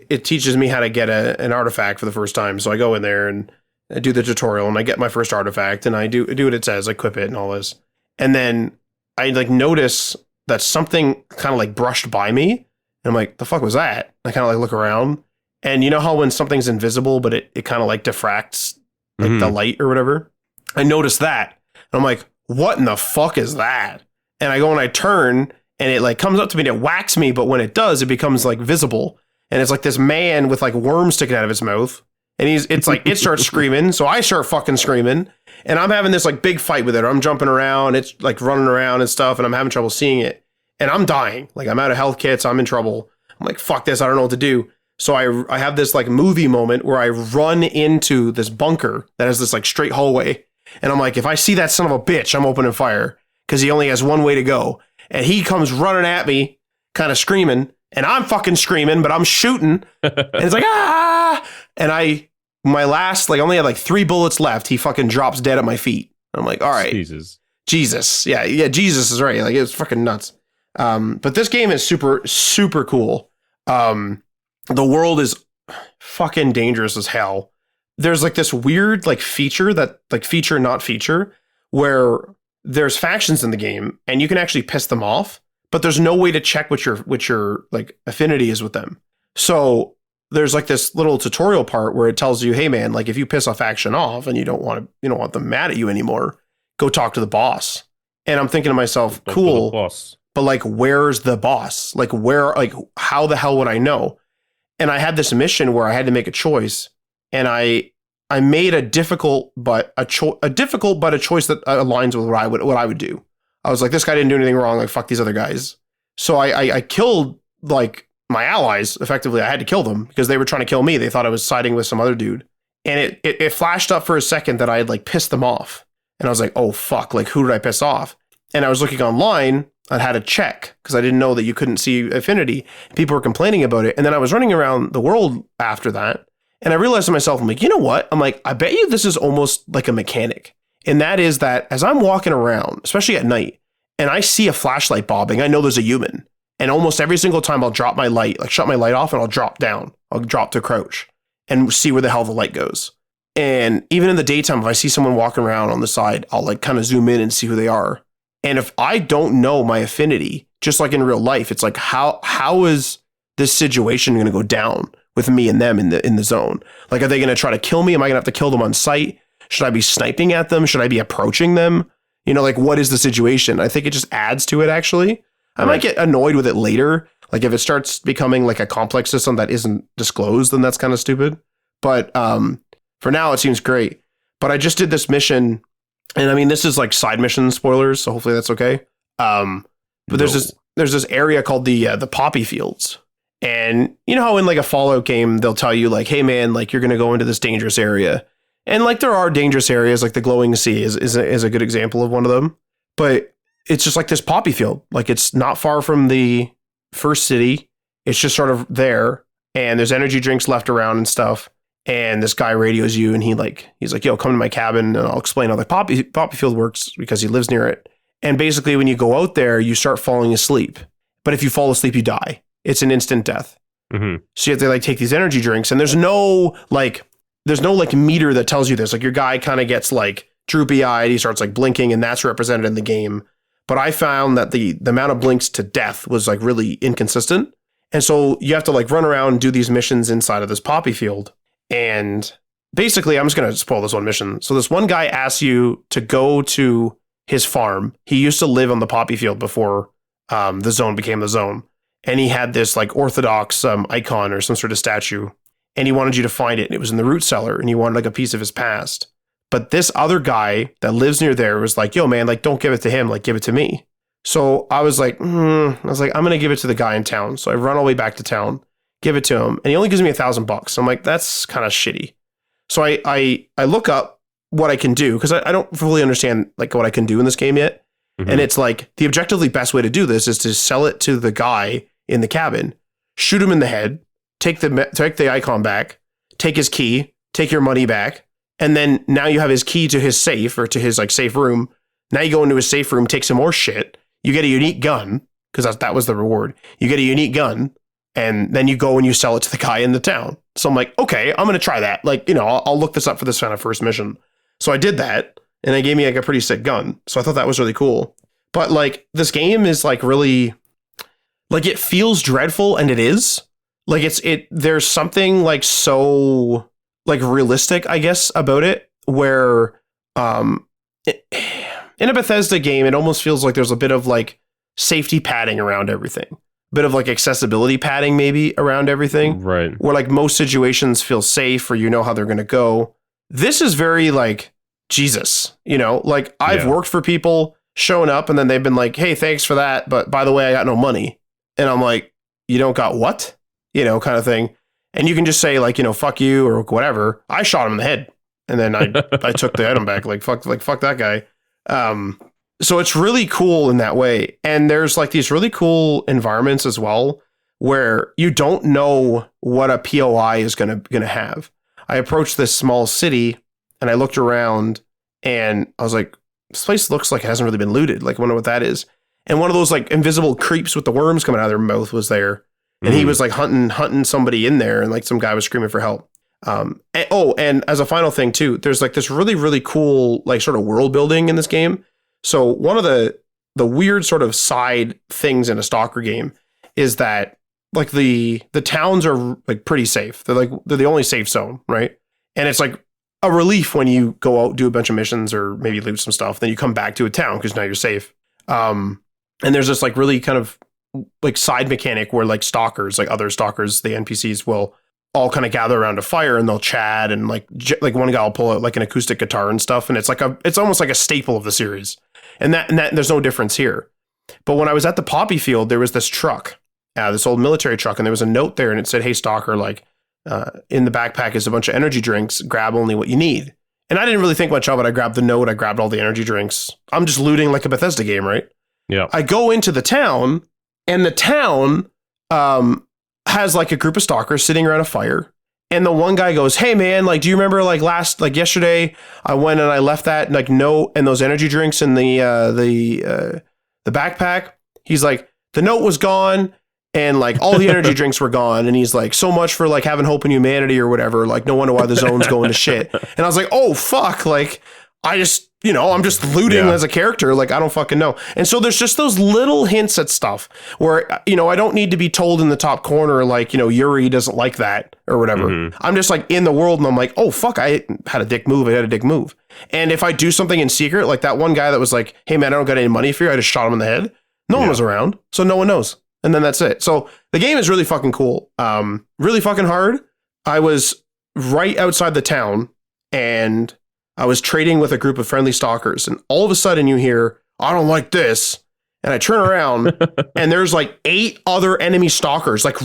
it teaches me how to get an artifact for the first time. So I go in there and I do the tutorial and I get my first artifact and I do what it says. I equip it and all this. And then I like notice that something kind of like brushed by me. And I'm like, the fuck was that? I kind of like look around, and you know how when something's invisible, but it kind of like diffracts like the light or whatever. I noticed that, and I'm like, what in the fuck is that? And I go and I turn, and it like comes up to me and it whacks me, but when it does, it becomes like visible, and it's like this man with like worms sticking out of his mouth, and it's like it starts screaming, so I start fucking screaming, and I'm having this like big fight with it. I'm jumping around, it's like running around and stuff, and I'm having trouble seeing it. And I'm dying. Like, I'm out of health kits. I'm in trouble. I'm like, fuck this. I don't know what to do. So I have this, like, movie moment where I run into this bunker that has this, like, straight hallway. And I'm like, if I see that son of a bitch, I'm opening fire. Because he only has one way to go. And he comes running at me, kind of screaming. And I'm fucking screaming, but I'm shooting. And it's like, ah! And my last, like, only had, like, 3 bullets left. He fucking drops dead at my feet. I'm like, all right. Jesus. Yeah, Jesus is right. Like, it was fucking nuts. But this game is super, super cool. The world is fucking dangerous as hell. There's like this weird like feature that like feature, not feature, where there's factions in the game and you can actually piss them off, but there's no way to check what your like affinity is with them. So there's like this little tutorial part where it tells you, hey man, like if you piss a faction off and you don't want them mad at you anymore, go talk to the boss. And I'm thinking to myself, cool. But like, where's the boss? Like, how the hell would I know? And I had this mission where I had to make a choice, and I made a difficult but a choice that aligns with what I would do. I was like, this guy didn't do anything wrong. Like, fuck these other guys. So I killed like my allies. Effectively, I had to kill them because they were trying to kill me. They thought I was siding with some other dude, and it flashed up for a second that I had like pissed them off, and I was like, oh fuck, like who did I piss off? And I was looking online. I had to check because I didn't know that you couldn't see affinity. People were complaining about it. And then I was running around the world after that. And I realized to myself, I'm like, you know what? I'm like, I bet you this is almost like a mechanic. And that is that as I'm walking around, especially at night, and I see a flashlight bobbing, I know there's a human. And almost every single time I'll drop my light, like shut my light off and I'll drop down. I'll drop to crouch and see where the hell the light goes. And even in the daytime, if I see someone walking around on the side, I'll like kind of zoom in and see who they are. And if I don't know my affinity, just like in real life, it's like, how is this situation going to go down with me and them in the zone? Like, are they going to try to kill me? Am I going to have to kill them on sight? Should I be sniping at them? Should I be approaching them? You know, like, what is the situation? I think it just adds to it, actually. I might get annoyed with it later. Like, if it starts becoming like a complex system that isn't disclosed, then that's kind of stupid. But for now, it seems great. But I just did this mission, and I mean, this is like side mission spoilers, so hopefully that's okay. But there's this area called the poppy fields. And you know how in like a Fallout game, they'll tell you like, hey man, like you're going to go into this dangerous area. And like there are dangerous areas, like the glowing sea is a good example of one of them. But it's just like this poppy field. Like it's not far from the first city. It's just sort of there. And there's energy drinks left around and stuff. And this guy radios you and he's like, yo, come to my cabin and I'll explain how the poppy field works because he lives near it. And basically when you go out there, you start falling asleep. But if you fall asleep, you die. It's an instant death. Mm-hmm. So you have to like take these energy drinks and there's no meter that tells you this. Like your guy kind of gets like droopy eyed. He starts like blinking and that's represented in the game. But I found that the amount of blinks to death was like really inconsistent. And so you have to like run around and do these missions inside of this poppy field. And basically, I'm just going to spoil this one mission. So this one guy asks you to go to his farm. He used to live on the poppy field before the zone became the zone. And he had this like Orthodox icon or some sort of statue. And he wanted you to find it. And it was in the root cellar. And he wanted like a piece of his past. But this other guy that lives near there was like, yo, man, like, don't give it to him. Like, give it to me. So I was like, I'm going to give it to the guy in town. So I run all the way back to town, give it to him. And he only gives me $1,000. So I'm like, that's kind of shitty. So I look up what I can do because I don't fully understand like what I can do in this game yet. Mm-hmm. And it's like the objectively best way to do this is to sell it to the guy in the cabin, shoot him in the head, take the icon back, take his key, take your money back. And then now you have his key to his safe or to his like safe room. Now you go into his safe room, take some more shit. You get a unique gun because that was the reward. You get a unique gun and then you go and you sell it to the guy in the town. So I'm like, okay, I'm going to try that. Like, you know, I'll look this up for this kind of first mission. So I did that and they gave me like a pretty sick gun. So I thought that was really cool. But like this game is like really like it feels dreadful and it is like there's something like so like realistic, I guess, about it where in a Bethesda game, it almost feels like there's a bit of like safety padding around everything, a bit of like accessibility padding maybe around everything,
right?
Where like most situations feel safe or you know how they're going to go. This is very like Jesus, you know, like I've worked for people showing up and then they've been like, hey, thanks for that. But by the way, I got no money. And I'm like, you don't got what? You know, kind of thing. And you can just say like, you know, fuck you or whatever. I shot him in the head and then I took the item back. Like fuck that guy. So it's really cool in that way. And there's like these really cool environments as well, where you don't know what a POI is going to have. I approached this small city and I looked around and I was like, this place looks like it hasn't really been looted. Like, I wonder what that is. And one of those like invisible creeps with the worms coming out of their mouth was there. And he was like hunting somebody in there and like some guy was screaming for help. And as a final thing too, there's like this really, really cool, like sort of world building in this game. So one of the weird sort of side things in a stalker game is that like the towns are like pretty safe. They're the only safe zone, right? And it's like a relief when you go out, do a bunch of missions or maybe loot some stuff. Then you come back to a town because now you're safe. And there's this like really kind of like side mechanic where like stalkers, like other stalkers, the NPCs will all kind of gather around a fire and they'll chat and like one guy will pull out like an acoustic guitar and stuff. And it's almost like a staple of the series. And that there's no difference here. But when I was at the poppy field, there was this truck, this old military truck. And there was a note there and it said, hey, stalker, like in the backpack is a bunch of energy drinks. Grab only what you need. And I didn't really think much of it. I grabbed the note. I grabbed all the energy drinks. I'm just looting like a Bethesda game, right?
Yeah.
I go into the town and the town has like a group of stalkers sitting around a fire. And the one guy goes, hey man, like, do you remember like yesterday I went and I left that like note and those energy drinks in the backpack? He's like, the note was gone and like all the energy drinks were gone. And he's like, so much for like having hope in humanity or whatever. Like, no wonder why the zone's going to shit. And I was like, oh, fuck. Like, I just, I'm just looting as a character. Like, I don't fucking know. And so there's just those little hints at stuff where, I don't need to be told in the top corner, like, Yuri doesn't like that or whatever. Mm-hmm. I'm just like in the world and I'm like, oh, fuck, I had a dick move. And if I do something in secret, like that one guy that was like, hey, man, I don't got any money for you. I just shot him in the head. No one was around. So no one knows. And then that's it. So the game is really fucking cool. Really fucking hard. I was right outside the town and I was trading with a group of friendly stalkers, and all of a sudden you hear, I don't like this. And I turn around and there's like 8 other enemy stalkers, like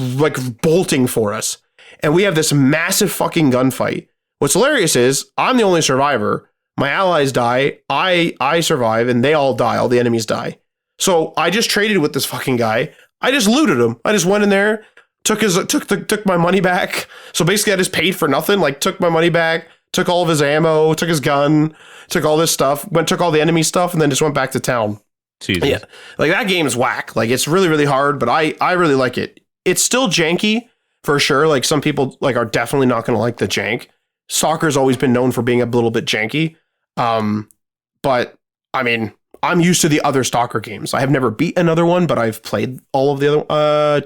bolting for us. And we have this massive fucking gunfight. What's hilarious is I'm the only survivor. My allies die. I survive and they all die. All the enemies die. So I just traded with this fucking guy. I just looted him. I just went in there, took my money back. So basically I just paid for nothing, like took my money back. Took all of his ammo, took his gun, took all this stuff, took all the enemy stuff, and then just went back to town.
Jesus.
Yeah, like that game is whack. Like it's really, really hard, but I really like it. It's still janky for sure. Like some people like are definitely not going to like the jank. Soccer's always been known for being a little bit janky. But I mean, I'm used to the other Stalker games. I have never beat another one, but I've played all of the other.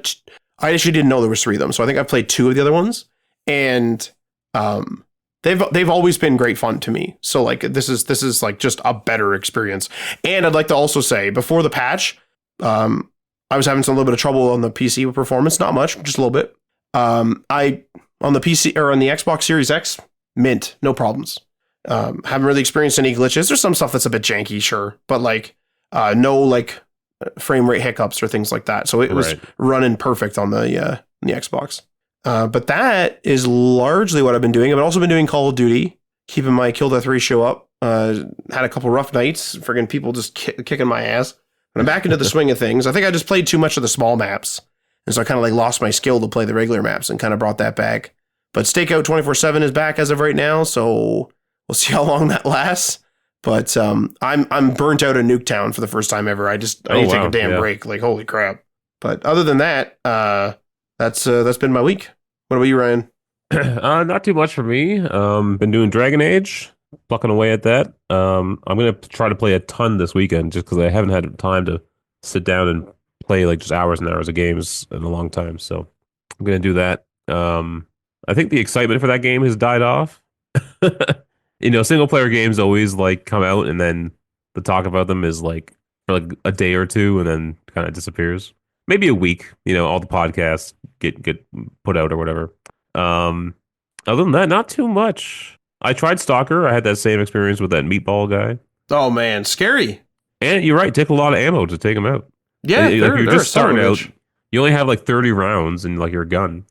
I actually didn't know there was 3 of them, so I think I've played 2 of the other ones, and They've always been great fun to me. So like this is like just a better experience. And I'd like to also say before the patch, I was having some little bit of trouble on the PC with performance, not much, just a little bit. I on the PC or on the Xbox Series X, mint, no problems. Haven't really experienced any glitches. There's some stuff that's a bit janky, sure, but like no like frame rate hiccups or things like that. So it was running perfect on the Xbox. But that is largely what I've been doing. I've also been doing Call of Duty, keeping my Kill Death ratio up. Had a couple rough nights, friggin' people just kicking my ass. And I'm back into the swing of things. I think I just played too much of the small maps. And so I kind of like lost my skill to play the regular maps and kind of brought that back. But Stakeout 24/7 is back as of right now, so we'll see how long that lasts. But I'm burnt out of Nuketown for the first time ever. I need to take a damn break. Like, holy crap. But other than that, that's been my week. What about you, Ryan?
Not too much for me. Been doing Dragon Age, plucking away at that. I'm gonna try to play a ton this weekend just because I haven't had time to sit down and play like just hours and hours of games in a long time. So I'm gonna do that. I think the excitement for that game has died off. Single player games always like come out and then the talk about them is like for like a day or two and then kind of disappears. Maybe a week, all the podcasts get put out or whatever. Other than that, not too much. I tried Stalker. I had that same experience with that meatball guy.
Oh man, scary.
And you're right, it took a lot of ammo to take him out.
Yeah,
you're just starting out. You only have like 30 rounds in like your gun.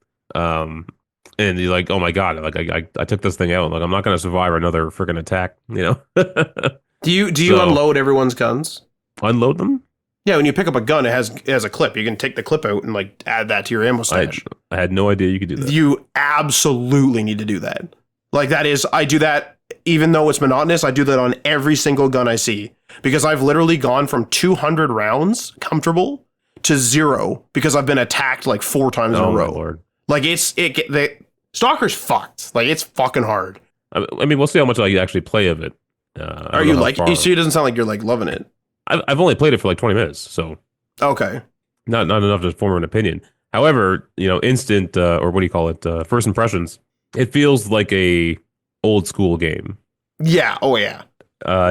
And you're like, oh my god, like I took this thing out. Like I'm not gonna survive another freaking attack,
Do you unload everyone's guns?
Unload them?
Yeah, when you pick up a gun, it has a clip. You can take the clip out and like add that to your ammo stash.
I had no idea you could do that.
You absolutely need to do that. Like I do that even though it's monotonous. I do that on every single gun I see because I've literally gone from 200 rounds comfortable to 0 because I've been attacked like 4 times in a row.
Lord.
Like the Stalker's fucked. Like it's fucking hard.
I mean, we'll see how much I actually play of it.
Are you like? You see, it doesn't sound like you're like loving it.
I've only played it for like 20 minutes, so
okay,
not enough to form an opinion. However, instant or what do you call it? First impressions. It feels like a old school game.
Yeah. Oh yeah.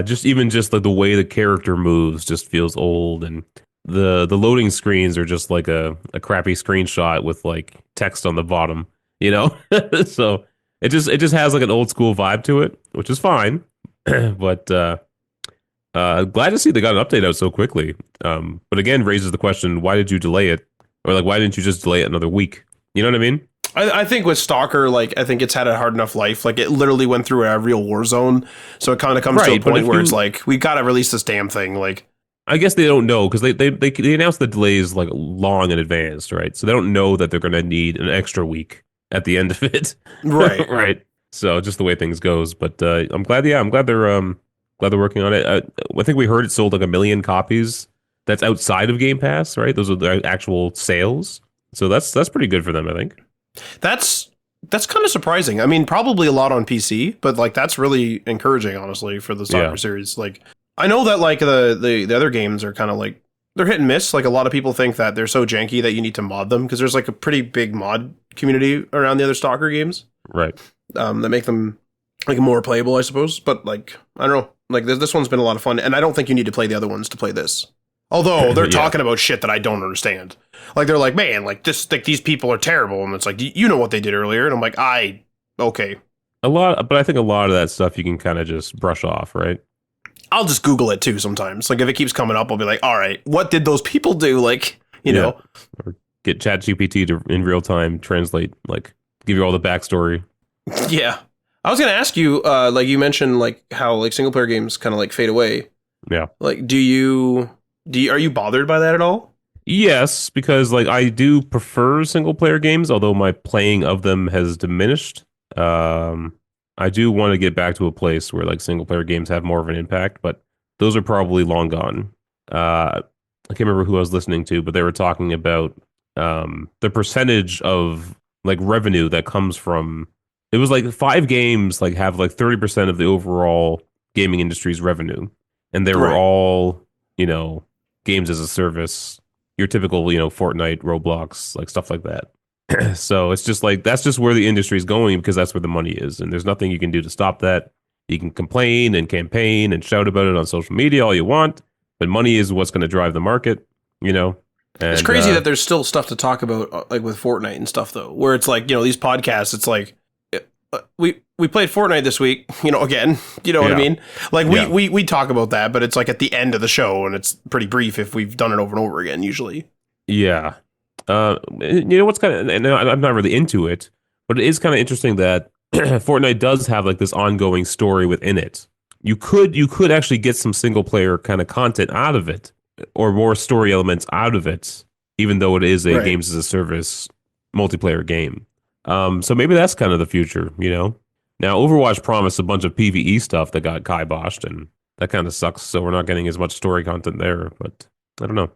Just like the way the character moves just feels old, and the loading screens are just like a crappy screenshot with like text on the bottom. So it just has like an old school vibe to it, which is fine. But glad to see they got an update out so quickly. But again, raises the question: why did you delay it, or like why didn't you just delay it another week? You know what I mean?
I think with Stalker, like I think it's had a hard enough life. Like it literally went through a real war zone, so it kind of comes to a point where it's like we got to release this damn thing. Like
I guess they don't know because they announced the delays like long in advance, right? So they don't know that they're going to need an extra week at the end of it,
right?
Right. So just the way things goes. But I'm glad they're working on it. I think we heard it sold like 1 million copies that's outside of Game Pass, right? Those are the actual sales. So that's pretty good for them, I think.
That's kind of surprising. I mean, probably a lot on PC, but like that's really encouraging, honestly, for the soccer series. Like, I know that like the other games are kind of like they're hit and miss. Like a lot of people think that they're so janky that you need to mod them because there's like a pretty big mod community around the other soccer games,
Right.
that make them like more playable, I suppose. But like I don't know, like this one's been a lot of fun, and I don't think you need to play the other ones to play this. Although they're talking about shit that I don't understand. Like they're like, man, like just like these people are terrible, and it's like you know what they did earlier, and I'm like, okay.
But I think a lot of that stuff you can kind of just brush off, right?
I'll just Google it too sometimes. Like if it keeps coming up, I'll be like, all right, what did those people do? Like, you know,
or get ChatGPT to in real time translate, like give you all the backstory.
Yeah, I was gonna ask you, like you mentioned, like how like single player games kind of like fade away.
Yeah.
Like, are you bothered by that at all?
Yes, because like I do prefer single player games, although my playing of them has diminished. I do want to get back to a place where like single player games have more of an impact, but those are probably long gone. I can't remember who I was listening to, but they were talking about the percentage of like revenue that comes from it was like 5 games like have like 30% of the overall gaming industry's revenue. And they were all, games as a service, your typical, Fortnite, Roblox, like stuff like that. So it's just like that's just where the industry is going because that's where the money is, and there's nothing you can do to stop that. You can complain and campaign and shout about it on social media all you want, but money is what's going to drive the market, And,
it's crazy that there's still stuff to talk about, like with Fortnite and stuff, though, where it's like these podcasts. It's like we played Fortnite this week, again, what I mean? Like we talk about that, but it's like at the end of the show, and it's pretty brief if we've done it over and over again, usually.
Yeah. What's kind of, and I'm not really into it, but it is kind of interesting that Fortnite does have like this ongoing story within it. You could actually get some single player kind of content out of it, or more story elements out of it, even though it is a games as a service multiplayer game. So maybe that's kind of the future, Now Overwatch promised a bunch of PvE stuff that got kiboshed, and that kind of sucks. So we're not getting as much story content there, but I don't know.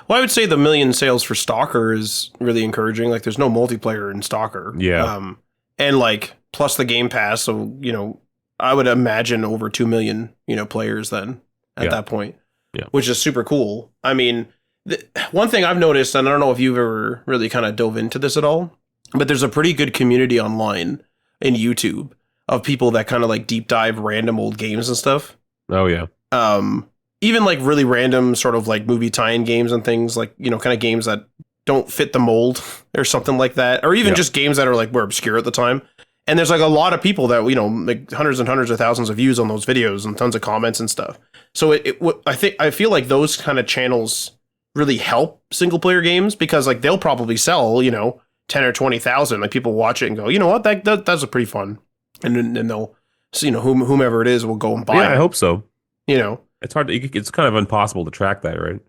Well, I would say the million sales for Stalker is really encouraging. Like, there's no multiplayer in Stalker.
Yeah.
And like, plus the Game Pass. So, I would imagine over 2 million, players then at that point, which is super cool. I mean, one thing I've noticed, and I don't know if you've ever really kind of dove into this at all, but there's a pretty good community online in YouTube of people that kind of like deep dive random old games and stuff.
Oh, yeah.
Even like really random sort of like movie tie-in games and things like, kind of games that don't fit the mold or something like that. Or even just games that are like were obscure at the time. And there's like a lot of people that, like hundreds and hundreds of thousands of views on those videos and tons of comments and stuff. So I feel like those kind of channels really help single player games because like they'll probably sell, 10 or 20,000. Like people watch it and go, you know what, that's a pretty fun. And then they'll, whomever it is will go and buy it.
I hope so.
It's
hard. It's kind of impossible to track that, right?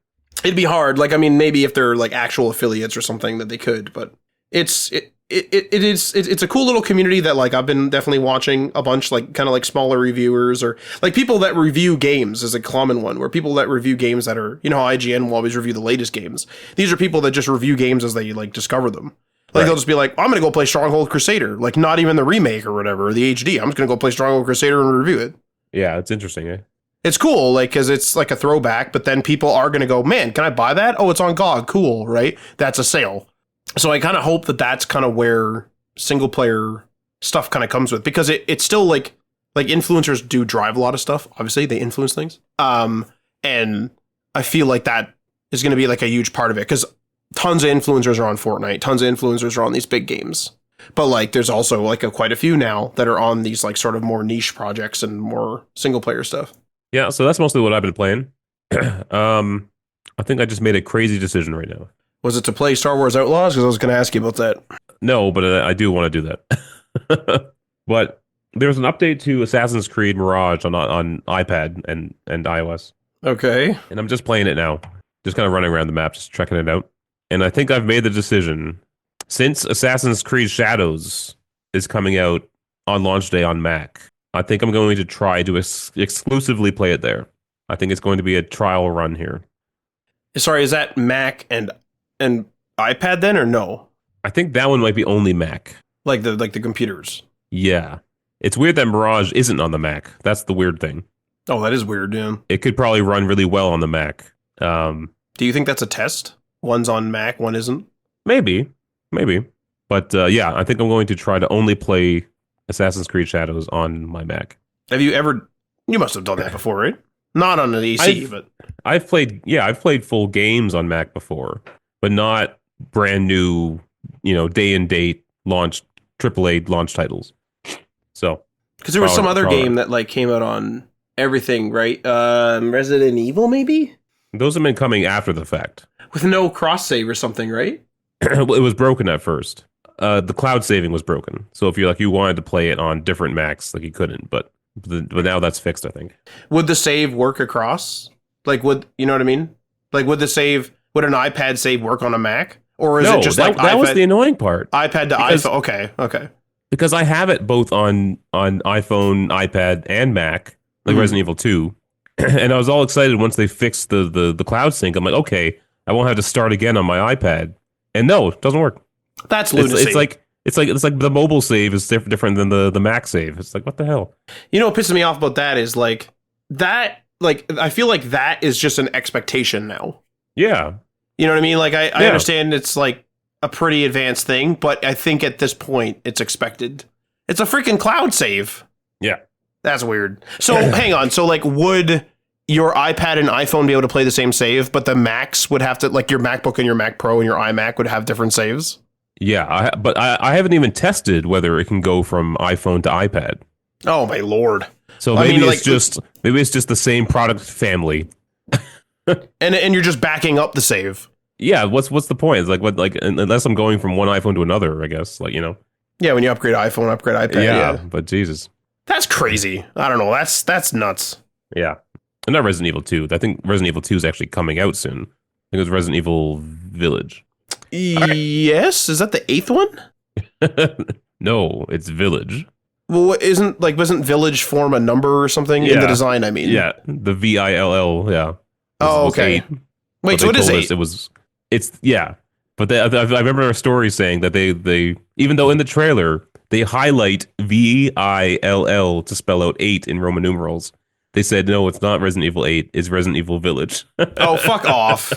It'd be hard. Like, I mean, maybe if they're like actual affiliates or something that they could, but it's a cool little community that like I've been definitely watching a bunch, like kind of like smaller reviewers or like people that review games is a common one where people that review games that are, how IGN will always review the latest games. These are people that just review games as they like discover them. Like they'll just be like, I'm going to go play Stronghold Crusader, like not even the remake or whatever, or the HD. I'm just going to go play Stronghold Crusader and review it.
Yeah, it's interesting, eh?
It's cool, like, because it's like a throwback, but then people are going to go, man, can I buy that? Oh, it's on GOG. Cool, right? That's a sale. So I kind of hope that that's kind of where single player stuff kind of comes with, because it's still like influencers do drive a lot of stuff. Obviously, they influence things. And I feel like that is going to be like a huge part of it, because tons of influencers are on Fortnite. Tons of influencers are on these big games. But like, there's also like quite a few now that are on these like sort of more niche projects and more single player stuff.
Yeah, so that's mostly what I've been playing. I think I just made a crazy decision right now.
Was it to play Star Wars Outlaws? Because I was going to ask you about that.
No, but I do want to do that. But there's an update to Assassin's Creed Mirage on iPad and iOS.
Okay.
And I'm just playing it now. Just kind of running around the map, just checking it out. And I think I've made the decision, since Assassin's Creed Shadows is coming out on launch day on Mac, I think I'm going to try to exclusively play it there. I think it's going to be a trial run here.
Sorry, is that Mac and iPad then, or no?
I think that one might be only Mac.
Like the computers.
Yeah. It's weird that Mirage isn't on the Mac. That's the weird thing.
Oh, that is weird, yeah.
It could probably run really well on the Mac.
Do you think that's a test? One's on Mac, one isn't?
Maybe. But yeah, I think I'm going to try to only play Assassin's Creed Shadows on my Mac.
Have you ever? You must have done that before, right? Not on an AC, but
I've played full games on Mac before, but not brand new, day and date launch AAA launch titles. So,
because there was some other game that like came out on everything, right? Resident Evil, maybe?
Those have been coming after the fact.
With no cross save or something, right?
It was broken at first. The cloud saving was broken. So if you wanted to play it on different Macs, like you couldn't. But now that's fixed, I think.
Would the save work across? Like, you know what I mean? Like, would an iPad save work on a Mac? Or is it just
that
iPad,
was the annoying part.
iPad to iPhone? Okay.
Because I have it both on iPhone, iPad, and Mac, like Resident Evil 2. And I was all excited once they fixed the cloud sync. I'm like, okay, I won't have to start again on my iPad. And no, it doesn't work.
That's lunacy.
It's like the mobile save is different than the Mac save. It's like, what the hell?
You know what pisses me off about that is like that. Like I feel like that is just an expectation now.
Yeah.
You know what I mean? Like I understand it's like a pretty advanced thing, but I think at this point it's expected. It's a freaking cloud save.
Yeah.
That's weird. So hang on. So like, would your iPad and iPhone be able to play the same save, but the Macs would have to, like your MacBook and your Mac Pro and your iMac would have different saves?
Yeah, but I haven't even tested whether it can go from iPhone to iPad.
Oh my lord!
So maybe it's just the same product family.
and you're just backing up the save.
Yeah, what's the point? It's like unless I'm going from one iPhone to another, I guess.
Yeah, when you upgrade iPhone, upgrade iPad. Yeah.
But Jesus,
that's crazy. I don't know. That's nuts.
Yeah. And not Resident Evil 2. I think Resident Evil 2 is actually coming out soon. I think it was Resident Evil Village.
Yes? Is that the 8th one?
No, it's Village.
Well, wasn't Village form a number or something in the design, I mean?
Yeah, the VILL, yeah.
Oh, okay. Wait, so it is 8?
Yeah. But I remember a story saying that they even though in the trailer, they highlight VILL to spell out 8 in Roman numerals. They said, no, it's not Resident Evil 8. It's Resident Evil Village.
Oh, fuck off.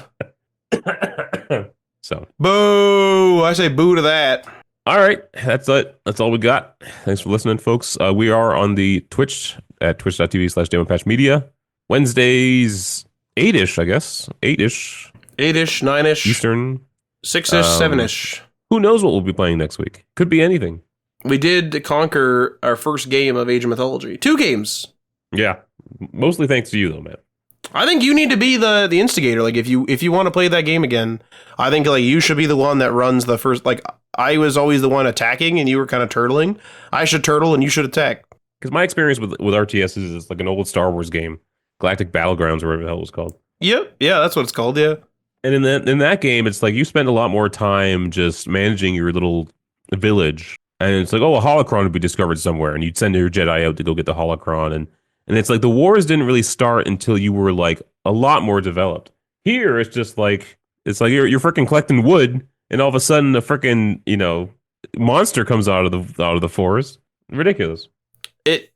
So.
Boo. I say boo to that.
All right. That's it. That's all we got. Thanks for listening, folks. We are on the Twitch at twitch.tv/DemoPatchMedia. Wednesdays, 8-ish, I guess. 8-ish.
8-ish, 9-ish.
Eastern.
6-ish, 7-ish.
Who knows what we'll be playing next week? Could be anything.
We did conquer our first game of Age of Mythology. 2 games.
Yeah. Mostly thanks to you, though, man.
I think you need to be the instigator. Like, if you want to play that game again, I think like you should be the one that runs the first. Like, I was always the one attacking, and you were kind of turtling. I should turtle, and you should attack.
Because my experience with RTS is it's like an old Star Wars game, Galactic Battlegrounds, or whatever the hell it was called.
Yep, yeah, that's what it's called. Yeah.
And in that game, it's like you spend a lot more time just managing your little village, and it's like, oh, a holocron would be discovered somewhere, and you'd send your Jedi out to go get the holocron, and it's like the wars didn't really start until you were like a lot more developed. Here, it's just like you're freaking collecting wood, and all of a sudden a freaking monster comes out of the forest. Ridiculous.
Galactic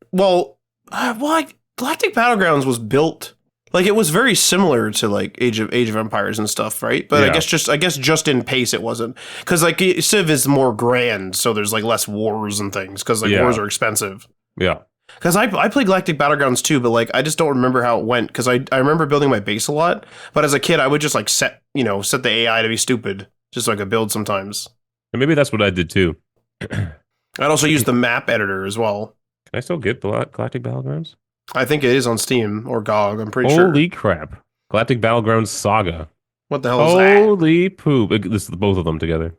Battlegrounds was built like it was very similar to like Age of Empires and stuff, right? But
yeah.
I guess just in pace it wasn't, because like Civ is more grand, so there's like less wars and things because like wars are expensive.
Yeah.
Because I played Galactic Battlegrounds too, but like I just don't remember how it went, because I remember building my base a lot, but as a kid I would just like set the AI to be stupid just so I could build sometimes.
And maybe that's what I did too.
I'd also use the map editor as well.
Can I still get Galactic Battlegrounds?
I think it is on Steam or GOG, I'm pretty sure.
Holy crap. Galactic Battlegrounds Saga.
What the hell is that?
Holy poop. This is both of them together.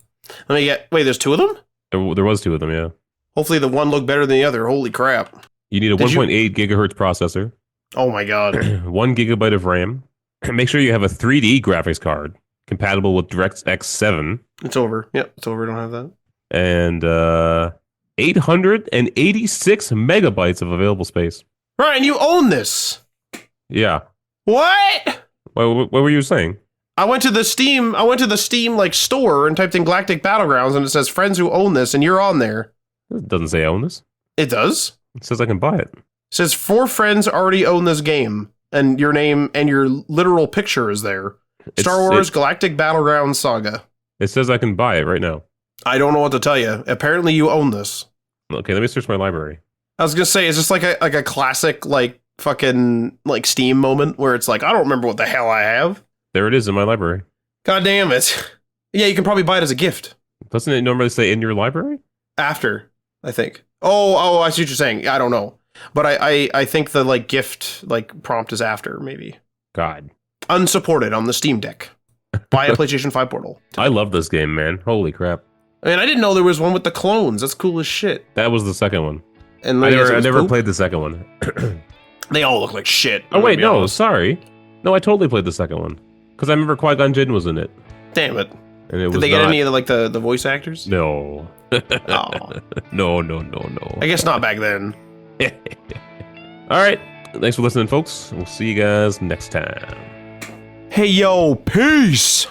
Wait, there's 2 of them?
There was 2 of them, yeah.
Hopefully the one looked better than the other. Holy crap.
You need a 1.8 gigahertz processor.
Oh my god.
1 gigabyte of RAM. Make sure you have a 3D graphics card compatible with DirectX 7.
It's over. Yep, it's over. I don't have that.
And 886 megabytes of available space.
Ryan, you own this.
Yeah.
What?
What were you saying?
I went to the Steam like store and typed in Galactic Battlegrounds and it says friends who own this and you're on there.
It doesn't say I own this.
It does.
It says I can buy it.
It says 4 friends already own this game and your name and your literal picture is there. Star Wars Galactic Battlegrounds Saga.
It says I can buy it right now.
I don't know what to tell you. Apparently you own this.
Okay, let me search my library.
I was gonna say, is this like a classic like fucking like Steam moment where it's like, I don't remember what the hell I have.
There it is in my library.
God damn it. Yeah, you can probably buy it as a gift.
Doesn't it normally say in your library?
After, I think. Oh, I see what you're saying. I don't know. But I think the like gift like prompt is after, maybe.
God.
Unsupported on the Steam Deck. Buy a PlayStation 5 portal.
I love this game, man. Holy crap.
I mean, I didn't know there was one with the clones. That's cool as shit.
That was the second one.
And
I never played the second one.
They all look like shit.
Oh wait, no, sorry. No, I totally played the second one. Because I remember Qui-Gon Jinn was in it.
Damn it.
And it
Did they get any of the voice actors?
No.
Oh.
No.
I guess not back then.
All right. Thanks for listening, folks. We'll see you guys next time.
Hey, yo, peace!